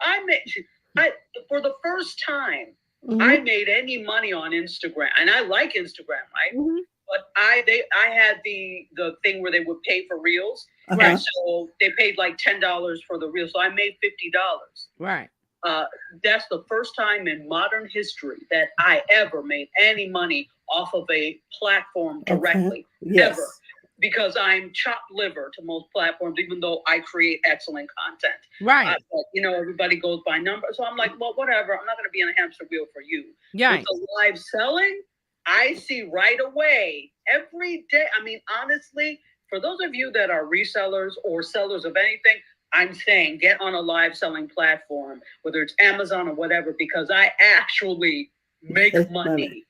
for the first time, Mhm. I made any money on Instagram, and I like Instagram, right? Mhm. But I had the thing where they would pay for reels, Uh-huh. and so they paid like $10 for the reels. So I made $50. Right. That's the first time in modern history that I ever made any money off of a platform directly, Yes. ever. Because I'm chopped liver to most platforms, even though I create excellent content. Right. But, everybody goes by number. So I'm like, well, whatever. I'm not going to be on a hamster wheel for you. Right. With the live selling, I see right away every day. I mean, honestly, for those of you that are resellers or sellers of anything, I'm saying get on a live selling platform, whether it's Amazon or whatever, because I actually make Make money. money.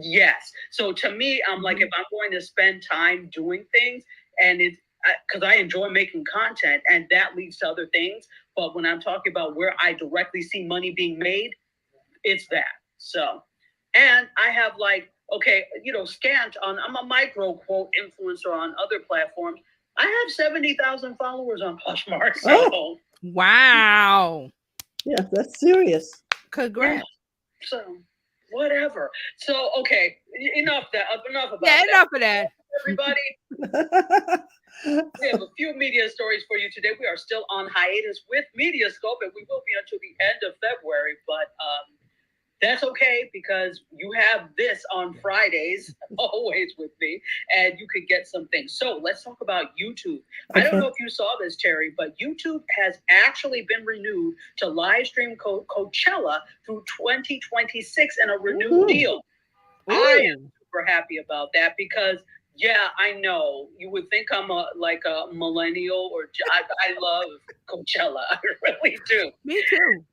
Yes. So to me, I'm like, if I'm going to spend time doing things, and it's because I enjoy making content, and that leads to other things. But when I'm talking about where I directly see money being made, it's that. So, and I have scant on, I'm a micro quote influencer on other platforms. I have 70,000 followers on Poshmark. So, Wow. Yeah, that's serious. Congrats. so whatever. So, okay, enough about Yeah, that. enough of that. Everybody, we have a few media stories for you today. We are still on hiatus with Mediascope, and we will be until the end of February, but that's okay because you have this on Fridays, always with me, and you could get some things. So let's talk about YouTube. I don't know if you saw this, Terry, but YouTube has actually been renewed to live stream Coachella through 2026 in a renewed deal. I am super happy about that because, yeah, I know you would think I'm a millennial, or I love Coachella. I really do. Me too.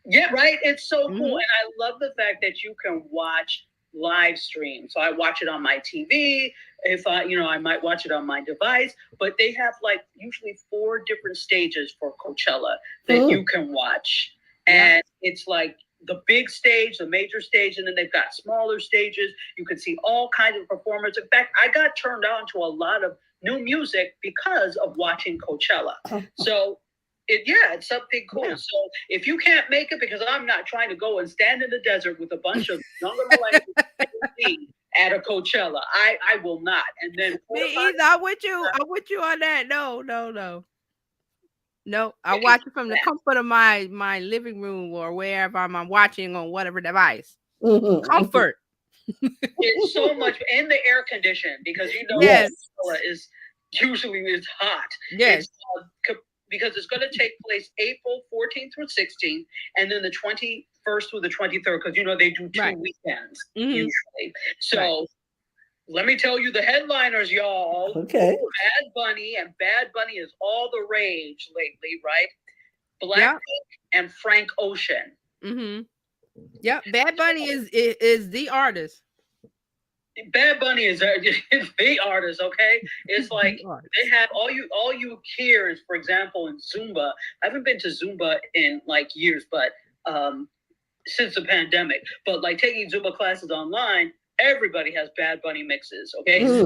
Yeah, right. It's so cool. And I love the fact that you can watch live stream. So I watch it on my TV. If I might watch it on my device, but they have like usually 4 different stages for Coachella that you can watch. And it's like the big stage, the major stage, and then they've got smaller stages. You can see all kinds of performers. In fact, I got turned on to a lot of new music because of watching Coachella. So it's something cool. Yeah. So if you can't make it, because I'm not trying to go and stand in the desert with a bunch of younger millennials at a Coachella, I will not. And then Me either. I'm with you on that. No. I watch it from the comfort of my living room or wherever I'm watching on whatever device. Comfort. It's so much in the air condition, because Yes. Coachella is usually hot. Yes. Because it's going to take place April 14th through 16th, and then the 21st through the 23rd, because they do 2 weekends usually. So let me tell you the headliners, y'all. Okay. Bad Bunny, and Bad Bunny is all the rage lately, right? Blackpink and Frank Ocean. Yep. Bad Bunny is the artist. Bad Bunny is the artist, okay? It's like they have all you hear is, for example, in Zumba. I haven't been to Zumba in like years, but since the pandemic. But like taking Zumba classes online, everybody has Bad Bunny mixes, okay? So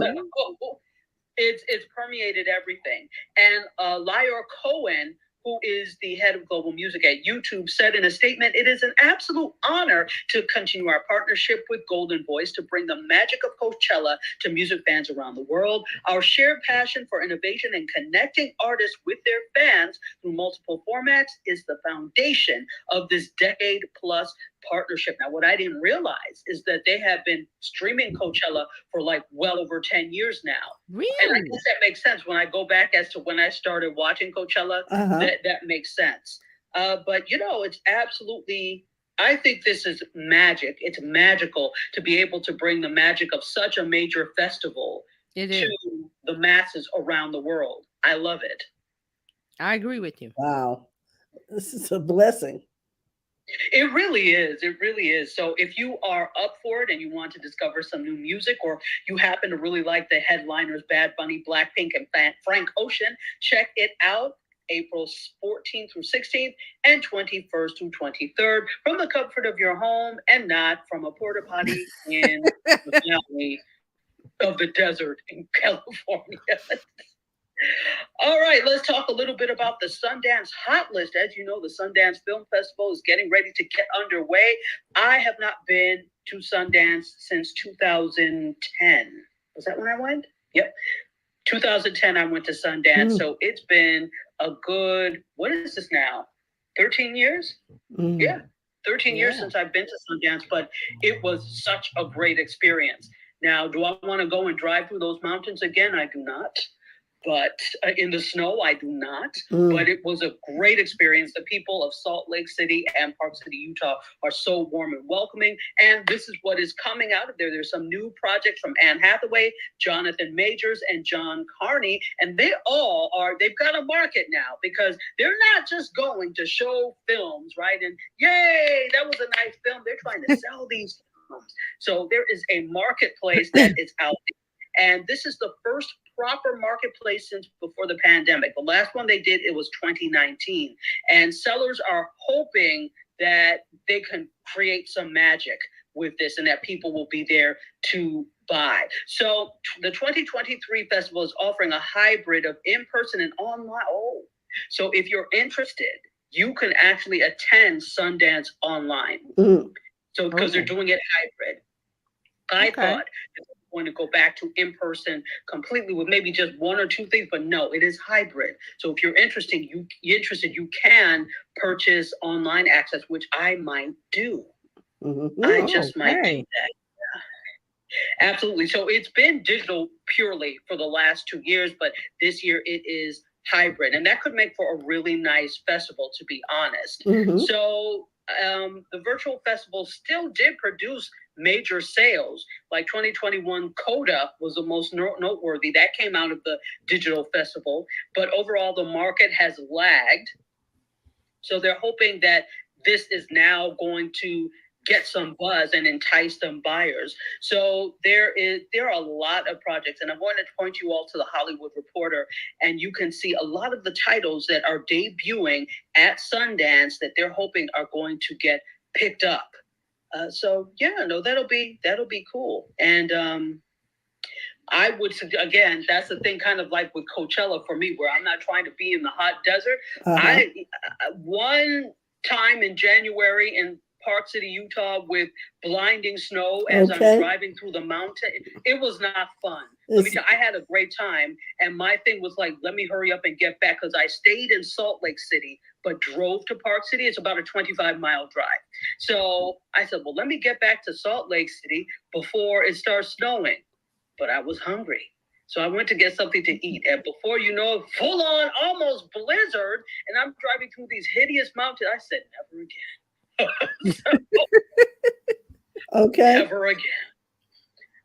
it's permeated everything. And Lyra Cohen, who is the head of global music at YouTube, said in a statement, "It is an absolute honor to continue our partnership with Golden Voice to bring the magic of Coachella to music fans around the world. Our shared passion for innovation and connecting artists with their fans through multiple formats is the foundation of this decade-plus partnership." Now, what I didn't realize is that they have been streaming Coachella for like well over 10 years now. Really? And I guess that makes sense when I go back as to when I started watching Coachella. That makes sense. But it's absolutely, I think this is magic. It's magical to be able to bring the magic of such a major festival to the masses around the world. I love it. I agree with you. Wow. This is a blessing. It really is. It really is. So if you are up for it and you want to discover some new music, or you happen to really like the headliners, Bad Bunny, Blackpink, and Frank Ocean, check it out. April 14th through 16th and 21st through 23rd from the comfort of your home and not from a porta potty in the valley of the desert in California. All right, let's talk a little bit about the Sundance Hot List. As you know, the Sundance Film Festival is getting ready to get underway. I have not been to Sundance since 2010. Was that when I went? Yep. 2010, I went to Sundance. So it's been a good, what is this now? 13 years? Yeah, 13 years since I've been to Sundance, but it was such a great experience. Now, do I want to go and drive through those mountains again? I do not. But in the snow, I do not. But it was a great experience. The people of Salt Lake City and Park City, Utah are so warm and welcoming. And this is what is coming out of there. There's some new projects from Anne Hathaway, Jonathan Majors, and John Carney. And they've got a market now, because they're not just going to show films, right? And yay, that was a nice film. They're trying to sell these films. So there is a marketplace that is out there. And this is the first proper marketplace since before the pandemic. The last one they did, it was 2019. And sellers are hoping that they can create some magic with this and that people will be there to buy. So the 2023 festival is offering a hybrid of in-person and online. So if you're interested, you can actually attend Sundance online. So because they're doing it hybrid. I thought going to go back to in-person completely with maybe just one or two things, but no, it is hybrid. So if you're interested, you can purchase online access, which I might do. I just might do that. Yeah. Absolutely. So it's been digital purely for the last 2 years, but this year it is hybrid, and that could make for a really nice festival, to be honest. So the virtual festival still did produce major sales. Like 2021 Coda was the most noteworthy. That came out of the digital festival. But overall, the market has lagged. So they're hoping that this is now going to get some buzz and entice some buyers. So there are a lot of projects, and I wanted to point you all to the Hollywood Reporter, and you can see a lot of the titles that are debuting at Sundance that they're hoping are going to get picked up. So yeah, no, that'll be cool. And I would suggest, again, that's the thing, kind of like with Coachella for me, where I'm not trying to be in the hot desert. One time in January in Park City, Utah, with blinding snow as I'm driving through the mountain, it was not fun. Let me tell you, I had a great time, and my thing was like, let me hurry up and get back, because I stayed in Salt Lake City but drove to Park City. It's about a 25-mile drive. So I said, well, let me get back to Salt Lake City before it starts snowing. But I was hungry. So I went to get something to eat. And before you know it, full on, almost blizzard, and I'm driving through these hideous mountains. I said, never again. Okay. Never again.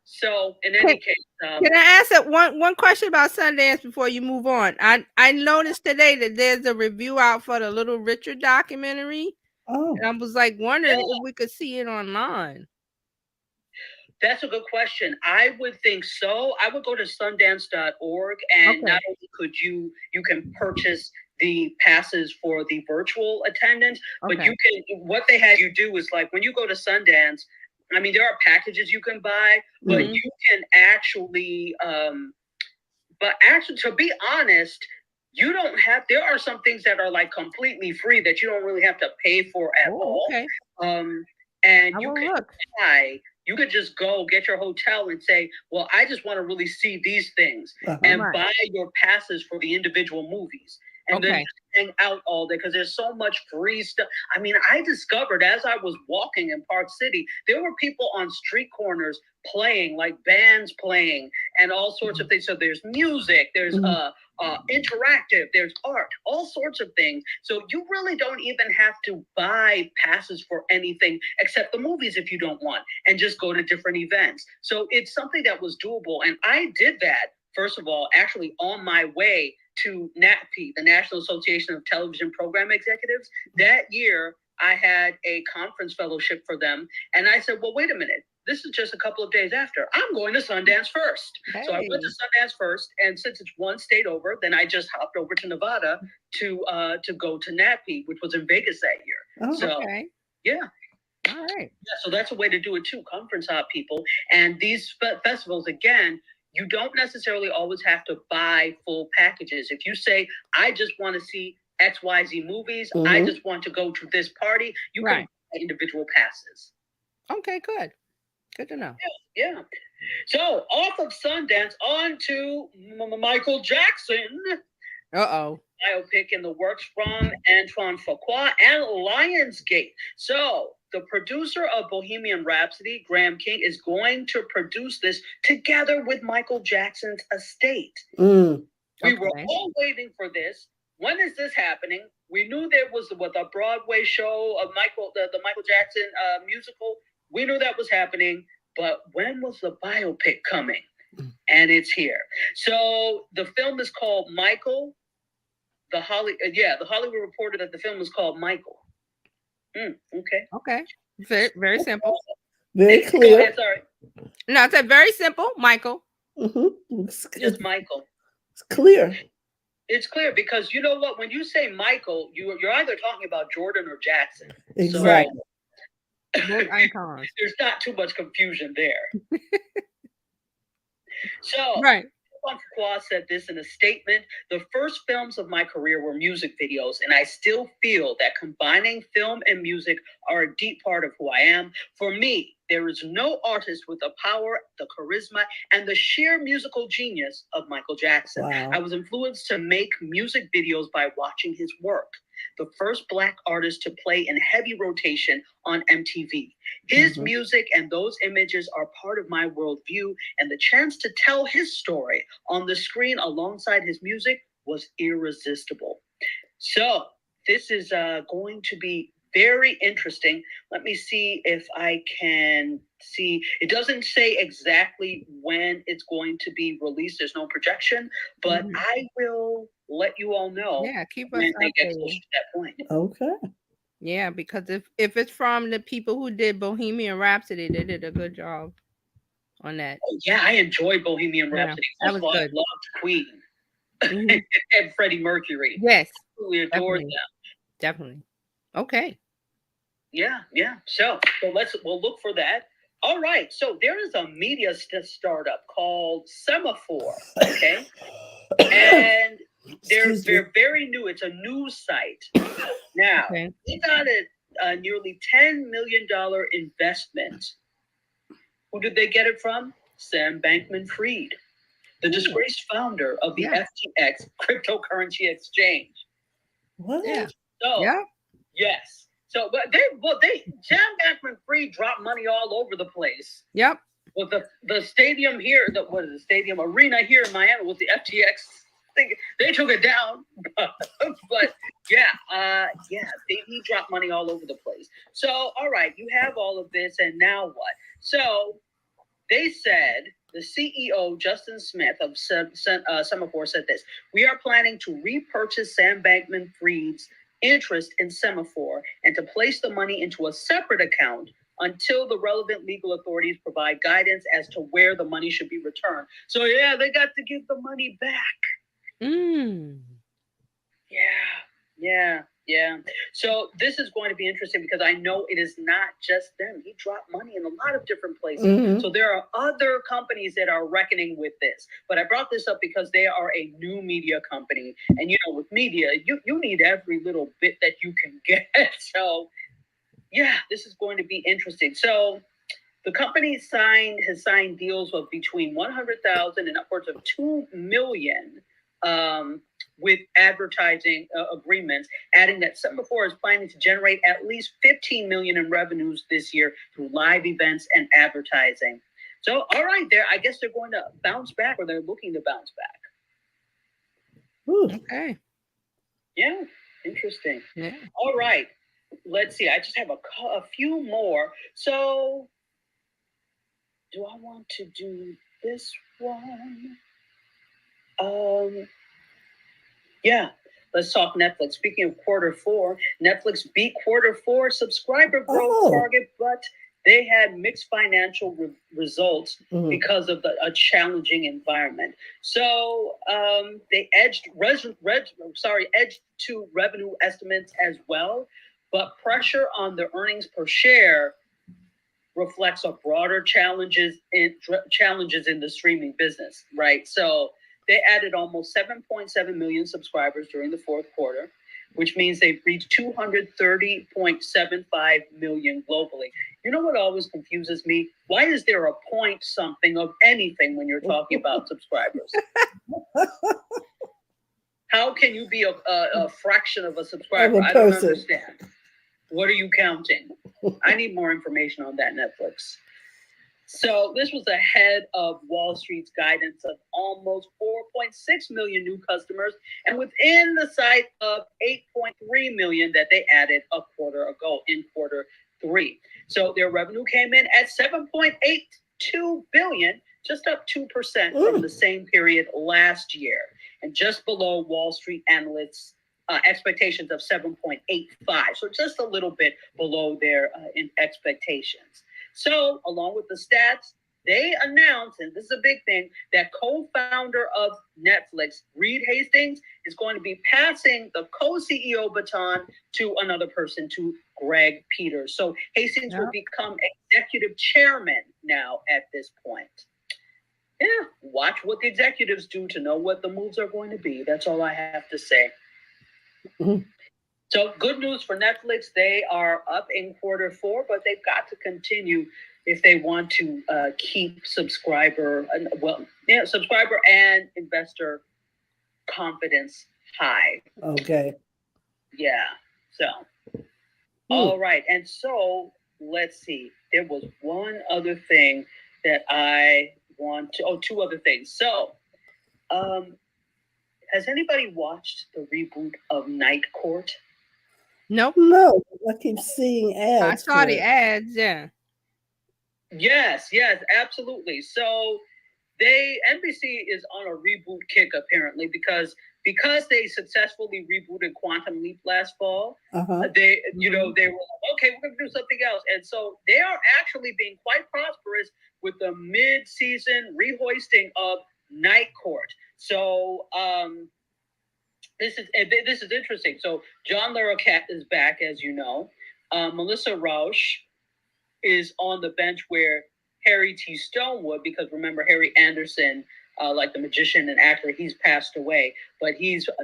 So in any case. Can I ask one question about Sundance before you move on? I noticed today that there's a review out for the Little Richard documentary. Oh. And I was like wondering if we could see it online. That's a good question. I would think so. I would go to sundance.org, and not only could you can purchase the passes for the virtual attendance, but you can, what they had you do is, like, when you go to Sundance, I mean, there are packages you can buy, but you can actually, to be honest, you don't have, there are some things that are like completely free that you don't really have to pay for at all. Okay. And you can buy. You could just go get your hotel and say, well, I just want to really see these things, and buy your passes for the individual movies. And then just hang out all day, because there's so much free stuff. I mean, I discovered as I was walking in Park City, there were people on street corners playing, like bands playing and all sorts of things. So there's music, there's interactive, there's art, all sorts of things. So you really don't even have to buy passes for anything except the movies if you don't want, and just go to different events. So it's something that was doable. And I did that, first of all, actually on my way to NATP, the National Association of Television Program Executives. That year, I had a conference fellowship for them. And I said, well, wait a minute. This is just a couple of days after. I'm going to Sundance first. So I went to Sundance first. And since it's one state over, then I just hopped over to Nevada to go to NATP, which was in Vegas that year. Yeah. All right. Yeah, so that's a way to do it too, conference hop people. And these festivals, again, you don't necessarily always have to buy full packages. If you say, I just want to see XYZ movies, I just want to go to this party, you can buy individual passes. Okay, good. Good to know. Yeah. So off of Sundance, on to Michael Jackson. Biopic in the works from Antoine Fuqua and Lionsgate. So the producer of Bohemian Rhapsody, Graham King, is going to produce this together with Michael Jackson's estate. We were all waiting for this. When is this happening? We knew there was the Broadway show of the Michael Jackson musical. We knew that was happening, but when was the biopic coming? And it's here. So the film is called Michael. The Hollywood Reporter that the film is called Michael. Okay. Very, very simple. Very clear. Go ahead, sorry. No, it's very simple, Michael. Just Michael. It's clear. It's clear because you know what? When you say Michael, you're either talking about Jordan or Jackson. Exactly. Both icons. There's not too much confusion there. So Fuqua said this in a statement: the first films of my career were music videos, and I still feel that combining film and music are a deep part of who I am. For me, there is no artist with the power, the charisma, and the sheer musical genius of Michael Jackson. I was influenced to make music videos by watching his work. The first Black artist to play in heavy rotation on MTV. His music and those images are part of my worldview, and the chance to tell his story on the screen alongside his music was irresistible. So this is going to be very interesting. Let me see if I can see. It doesn't say exactly when it's going to be released. There's no projection, but I will let you all know keep us when they get updated. close to that point. Okay. Yeah, because if it's from the people who did Bohemian Rhapsody, they did a good job on that. Oh, yeah, I enjoyed Bohemian Yeah, Rhapsody. that First was of all, I good. loved Queen Mhm. and Freddie Mercury. Yes, We adored definitely. them. Definitely. Okay. Yeah. So we'll look for that. All right. So there is a media startup called Semaphore. Okay, and Excuse me. they're very new. It's a news site. Now Okay. they got a nearly $10 million investment. Who did they get it from? Sam Bankman-Fried, the disgraced founder of the Yeah. FTX cryptocurrency exchange. What? Yeah. So Yeah. yes. So but Sam Bankman-Fried dropped money all over the place. Yep. With the stadium here, the stadium arena here in Miami with the FTX thing, they took it down. But he dropped money all over the place. So all right, you have all of this, and now what? So they said, the CEO, Justin Smith of Semaphore, said this: "We are planning to repurchase Sam Bankman-Fried's interest in Semaphore and to place the money into a separate account until the relevant legal authorities provide guidance as to where the money should be returned." So yeah, they got to give the money back. Mm. Yeah. So this is going to be interesting because I know it is not just them. He dropped money in a lot of different places. Mhm. So there are other companies that are reckoning with this. But I brought this up because they are a new media company. And with media, you need every little bit that you can get. So yeah, this is going to be interesting. So the company has signed deals of between 100,000 and upwards of 2 million with advertising agreements, adding that Semaphore is planning to generate at least 15 million in revenues this year through live events and advertising. So, all right, I guess they're going to bounce back, or they're looking to bounce back. Ooh. Okay. Yeah, interesting. Yeah. All right, let's see. I just have a few more. So, do I want to do this one? Yeah, let's talk Netflix. Speaking of Q4, Netflix beat Q4 subscriber growth target, but they had mixed financial results because of a challenging environment. So they edged to revenue estimates as well, but pressure on the earnings per share reflects a broader challenges in the streaming business, right? So they added almost 7.7 million subscribers during the fourth quarter, which means they've reached 230.75 million globally. You know what always confuses me? Why is there a point something of anything when you're talking about subscribers? How can you be a fraction of a subscriber? I don't understand. What are you counting? I need more information on that, Netflix. So this was ahead of Wall Street's guidance of almost 4.6 million new customers, and within the sight of 8.3 million that they added a quarter ago in Q3. So their revenue came in at 7.82 billion, just up 2% from the same period last year, and just below Wall Street analysts' expectations of 7.85. So just a little bit below their expectations. So along with the stats, they announced, and this is a big thing, that co-founder of Netflix, Reed Hastings, is going to be passing the co-CEO baton to another person, to Greg Peters. So Hastings will become executive chairman now at this point. Yeah, watch what the executives do to know what the moves are going to be. That's all I have to say. So good news for Netflix. They are up in Q4, but they've got to continue if they want to keep subscriber and investor confidence high. Okay. Yeah. So, all right. And so let's see. There was one other thing that I want to, two other things. So, has anybody watched the reboot of Night Court? Nope. No, I keep seeing ads. I saw the ads, yeah. Yes, absolutely. So NBC is on a reboot kick apparently because they successfully rebooted Quantum Leap last fall. They were like, okay, we're gonna do something else, and so they are actually being quite prosperous with the mid-season rehoisting of Night Court. So this is interesting. So John Larroquette is back, as you know. Melissa Rauch is on the bench where Harry T. Stone would, because remember Harry Anderson, like the magician and actor, he's passed away, but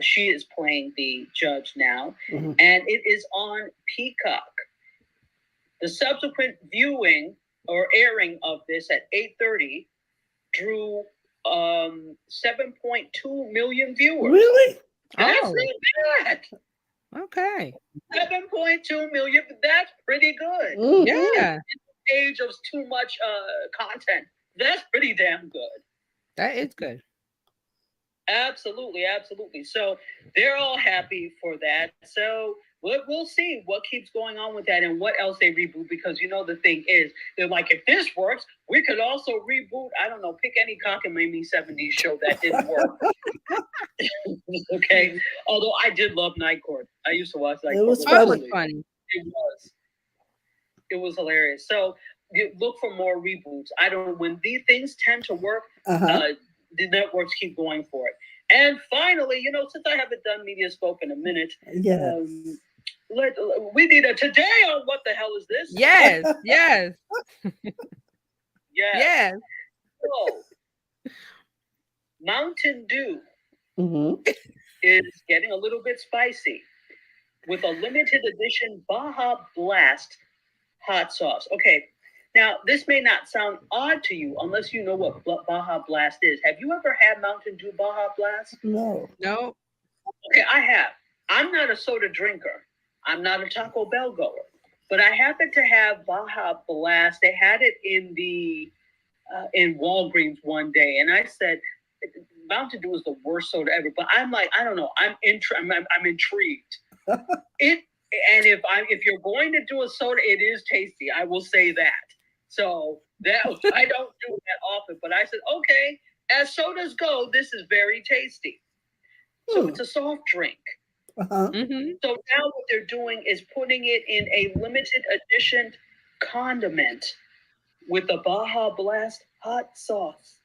she is playing the judge now, and it is on Peacock. The subsequent viewing or airing of this at 8:30 drew 7.2 million viewers. Really? That's not bad. Okay. 7.2 million. That's pretty good. Yeah. In the age of too much content, that's pretty damn good. That is good. Absolutely, absolutely. So they're all happy for that. So we'll see what keeps going on with that and what else they reboot, because the thing is, they're like, if this works, we could also reboot, I don't know, pick any cockamamie 70s show that didn't work. Okay. Although I did love Night Court. I used to watch Night Court. It was funny. It was hilarious. So you look for more reboots. When these things tend to work, the networks keep going for it. And finally, since I haven't done Mediascope in a minute, we need a today on What the Hell Is This? Yes. Yes. So, Mountain Dew is getting a little bit spicy with a limited edition Baja Blast hot sauce. Okay, now this may not sound odd to you unless you know what Baja Blast is. Have you ever had Mountain Dew Baja Blast? No. Okay, I have. I'm not a soda drinker. I'm not a Taco Bell goer, but I happened to have Baja Blast. They had it in Walgreens one day, and I said, Mountain Dew is the worst soda ever. But I'm like, I don't know. I'm intrigued. And if you're going to do a soda, it is tasty. I will say that. So that I don't do that often, but I said, okay, as sodas go, this is very tasty. So it's a soft drink. So now what they're doing is putting it in a limited edition condiment with the Baja Blast hot sauce.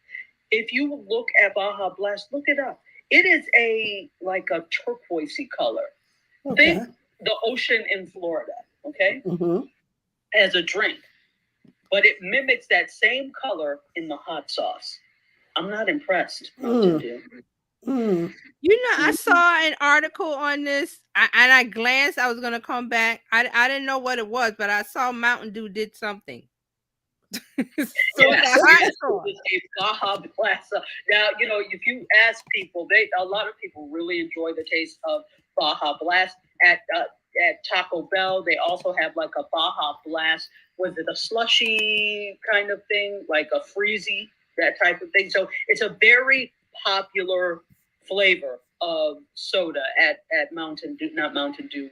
If you look at Baja Blast, look it up. It is like a turquoisey color. Okay. Think the ocean in Florida, okay? As a drink. But it mimics that same color in the hot sauce. I'm not impressed. I saw an article on this, and I glanced. I was going to come back. I didn't know what it was, but I saw Mountain Dew did something. It's a Baja Blast. Now, if you ask people, a lot of people really enjoy the taste of Baja Blast. At Taco Bell, they also have like a Baja Blast. Was it a slushy kind of thing, like a freezy, that type of thing? So it's a very popular flavor of soda at Mountain Dew, not Mountain Dew,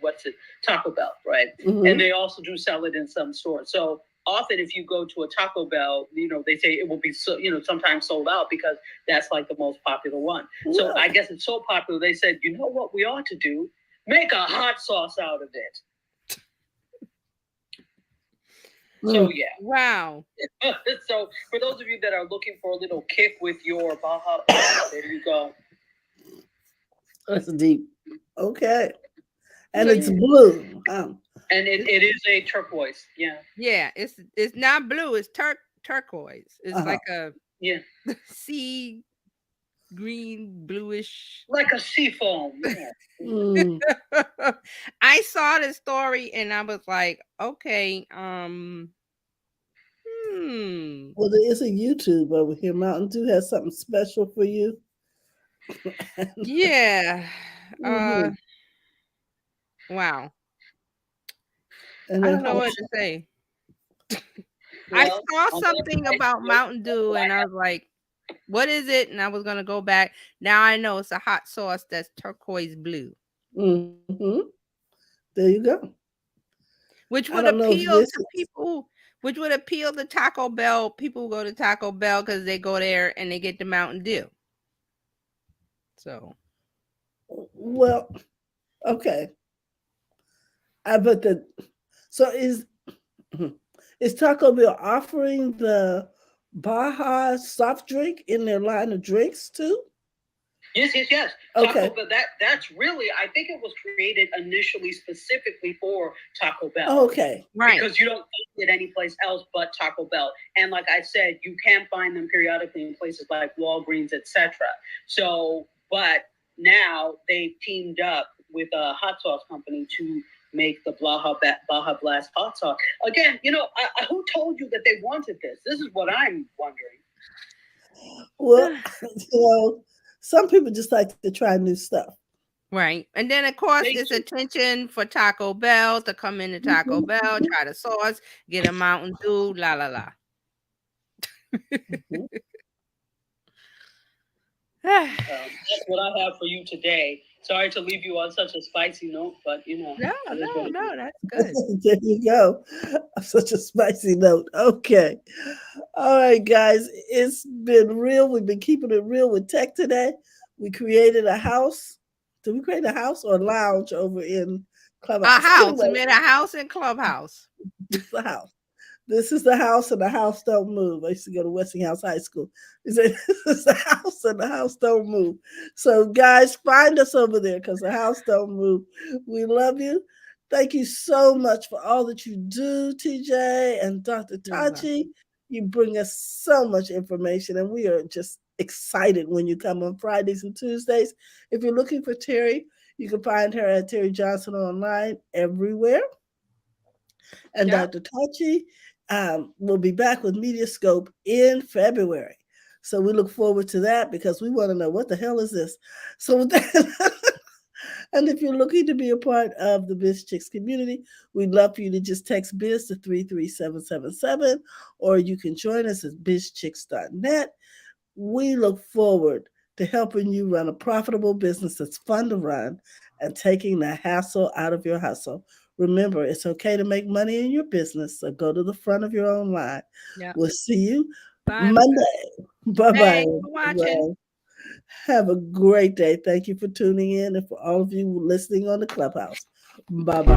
Taco Bell, right? And they also do sell it in some stores. So often if you go to a Taco Bell, they say it will be, sometimes sold out because that's like the most popular one. So I guess it's so popular, they said, you know what we ought to do? Make a hot sauce out of it. So yeah. Wow. So for those of you that are looking for a little kick with your Baja Blast, there you go. That's deep. Okay. And it's blue. And it is a turquoise. Yeah. Yeah, it's not blue, it's turquoise. It's like a sea green, bluish. Like a sea foam. Yeah. I saw the story and I was like, okay, Well, there is a YouTube over here. Mountain Dew has something special for you. Yeah. Wow. And I don't know what to say. I saw something about Mountain Dew and I was like, what is it? And I was going to go back. Now I know it's a hot sauce that's turquoise blue. There you go. Which would appeal to people which would appeal to Taco Bell. People go to Taco Bell because they go there and they get the Mountain Dew. So, Well, okay. So is Taco Bell offering the Baja soft drink in their line of drinks too? Yes. Okay. Taco Bell, that's really, I think it was created initially specifically for Taco Bell. Oh, okay. right. Because you don't find it anyplace else but Taco Bell. And like I said, you can find them periodically in places like Walgreens, etc. So, but now they've teamed up with a hot sauce company to make the Baja Blast hot sauce. Again, who told you that they wanted this? This is what I'm wondering. Well, some people just like to try new stuff. Right. And then, of course, it's attention for Taco Bell to come into Taco Bell, try the sauce, get a Mountain Dew, la, la, la. That's what I have for you today. Sorry to leave you on such a spicy note, but No, that's good. There you go. Such a spicy note. Okay. All right, guys. It's been real. We've been keeping it real with tech today. We created a house. Did we create a house or a lounge over in Clubhouse? A house. Anyway, We made a house in Clubhouse. it's the house. This is the house, and the house don't move. I used to go to Westinghouse High School. They said, this is the house, and the house don't move. So, guys, find us over there because the house don't move. We love you. Thank you so much for all that you do, TJ and Dr. Tachi. You bring us so much information, and we are just excited when you come on Fridays and Tuesdays. If you're looking for Terry, you can find her at Terry Johnson online everywhere. And Dr. Tachi will be back with Mediascope in February. So we look forward to that because we want to know what the hell is this. So with that, and if you're looking to be a part of the Biz Chicks community, we'd love for you to just text Biz to 33777, or you can join us at bizchicks.net. We look forward to helping you run a profitable business that's fun to run and taking the hassle out of your hustle. Remember, it's okay to make money in your business, so go to the front of your own line. Yep. We'll see you Bye. Monday. Bye-bye. Thanks for watching. Have a great day. Thank you for tuning in and for all of you listening on the Clubhouse. Bye-bye.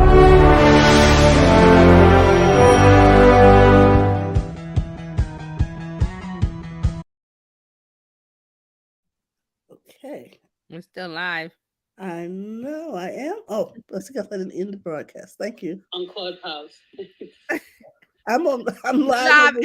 Okay. We're still live. I know I am. Oh, let's go ahead and end the broadcast. Thank you. On Clubhouse. I'm live. Live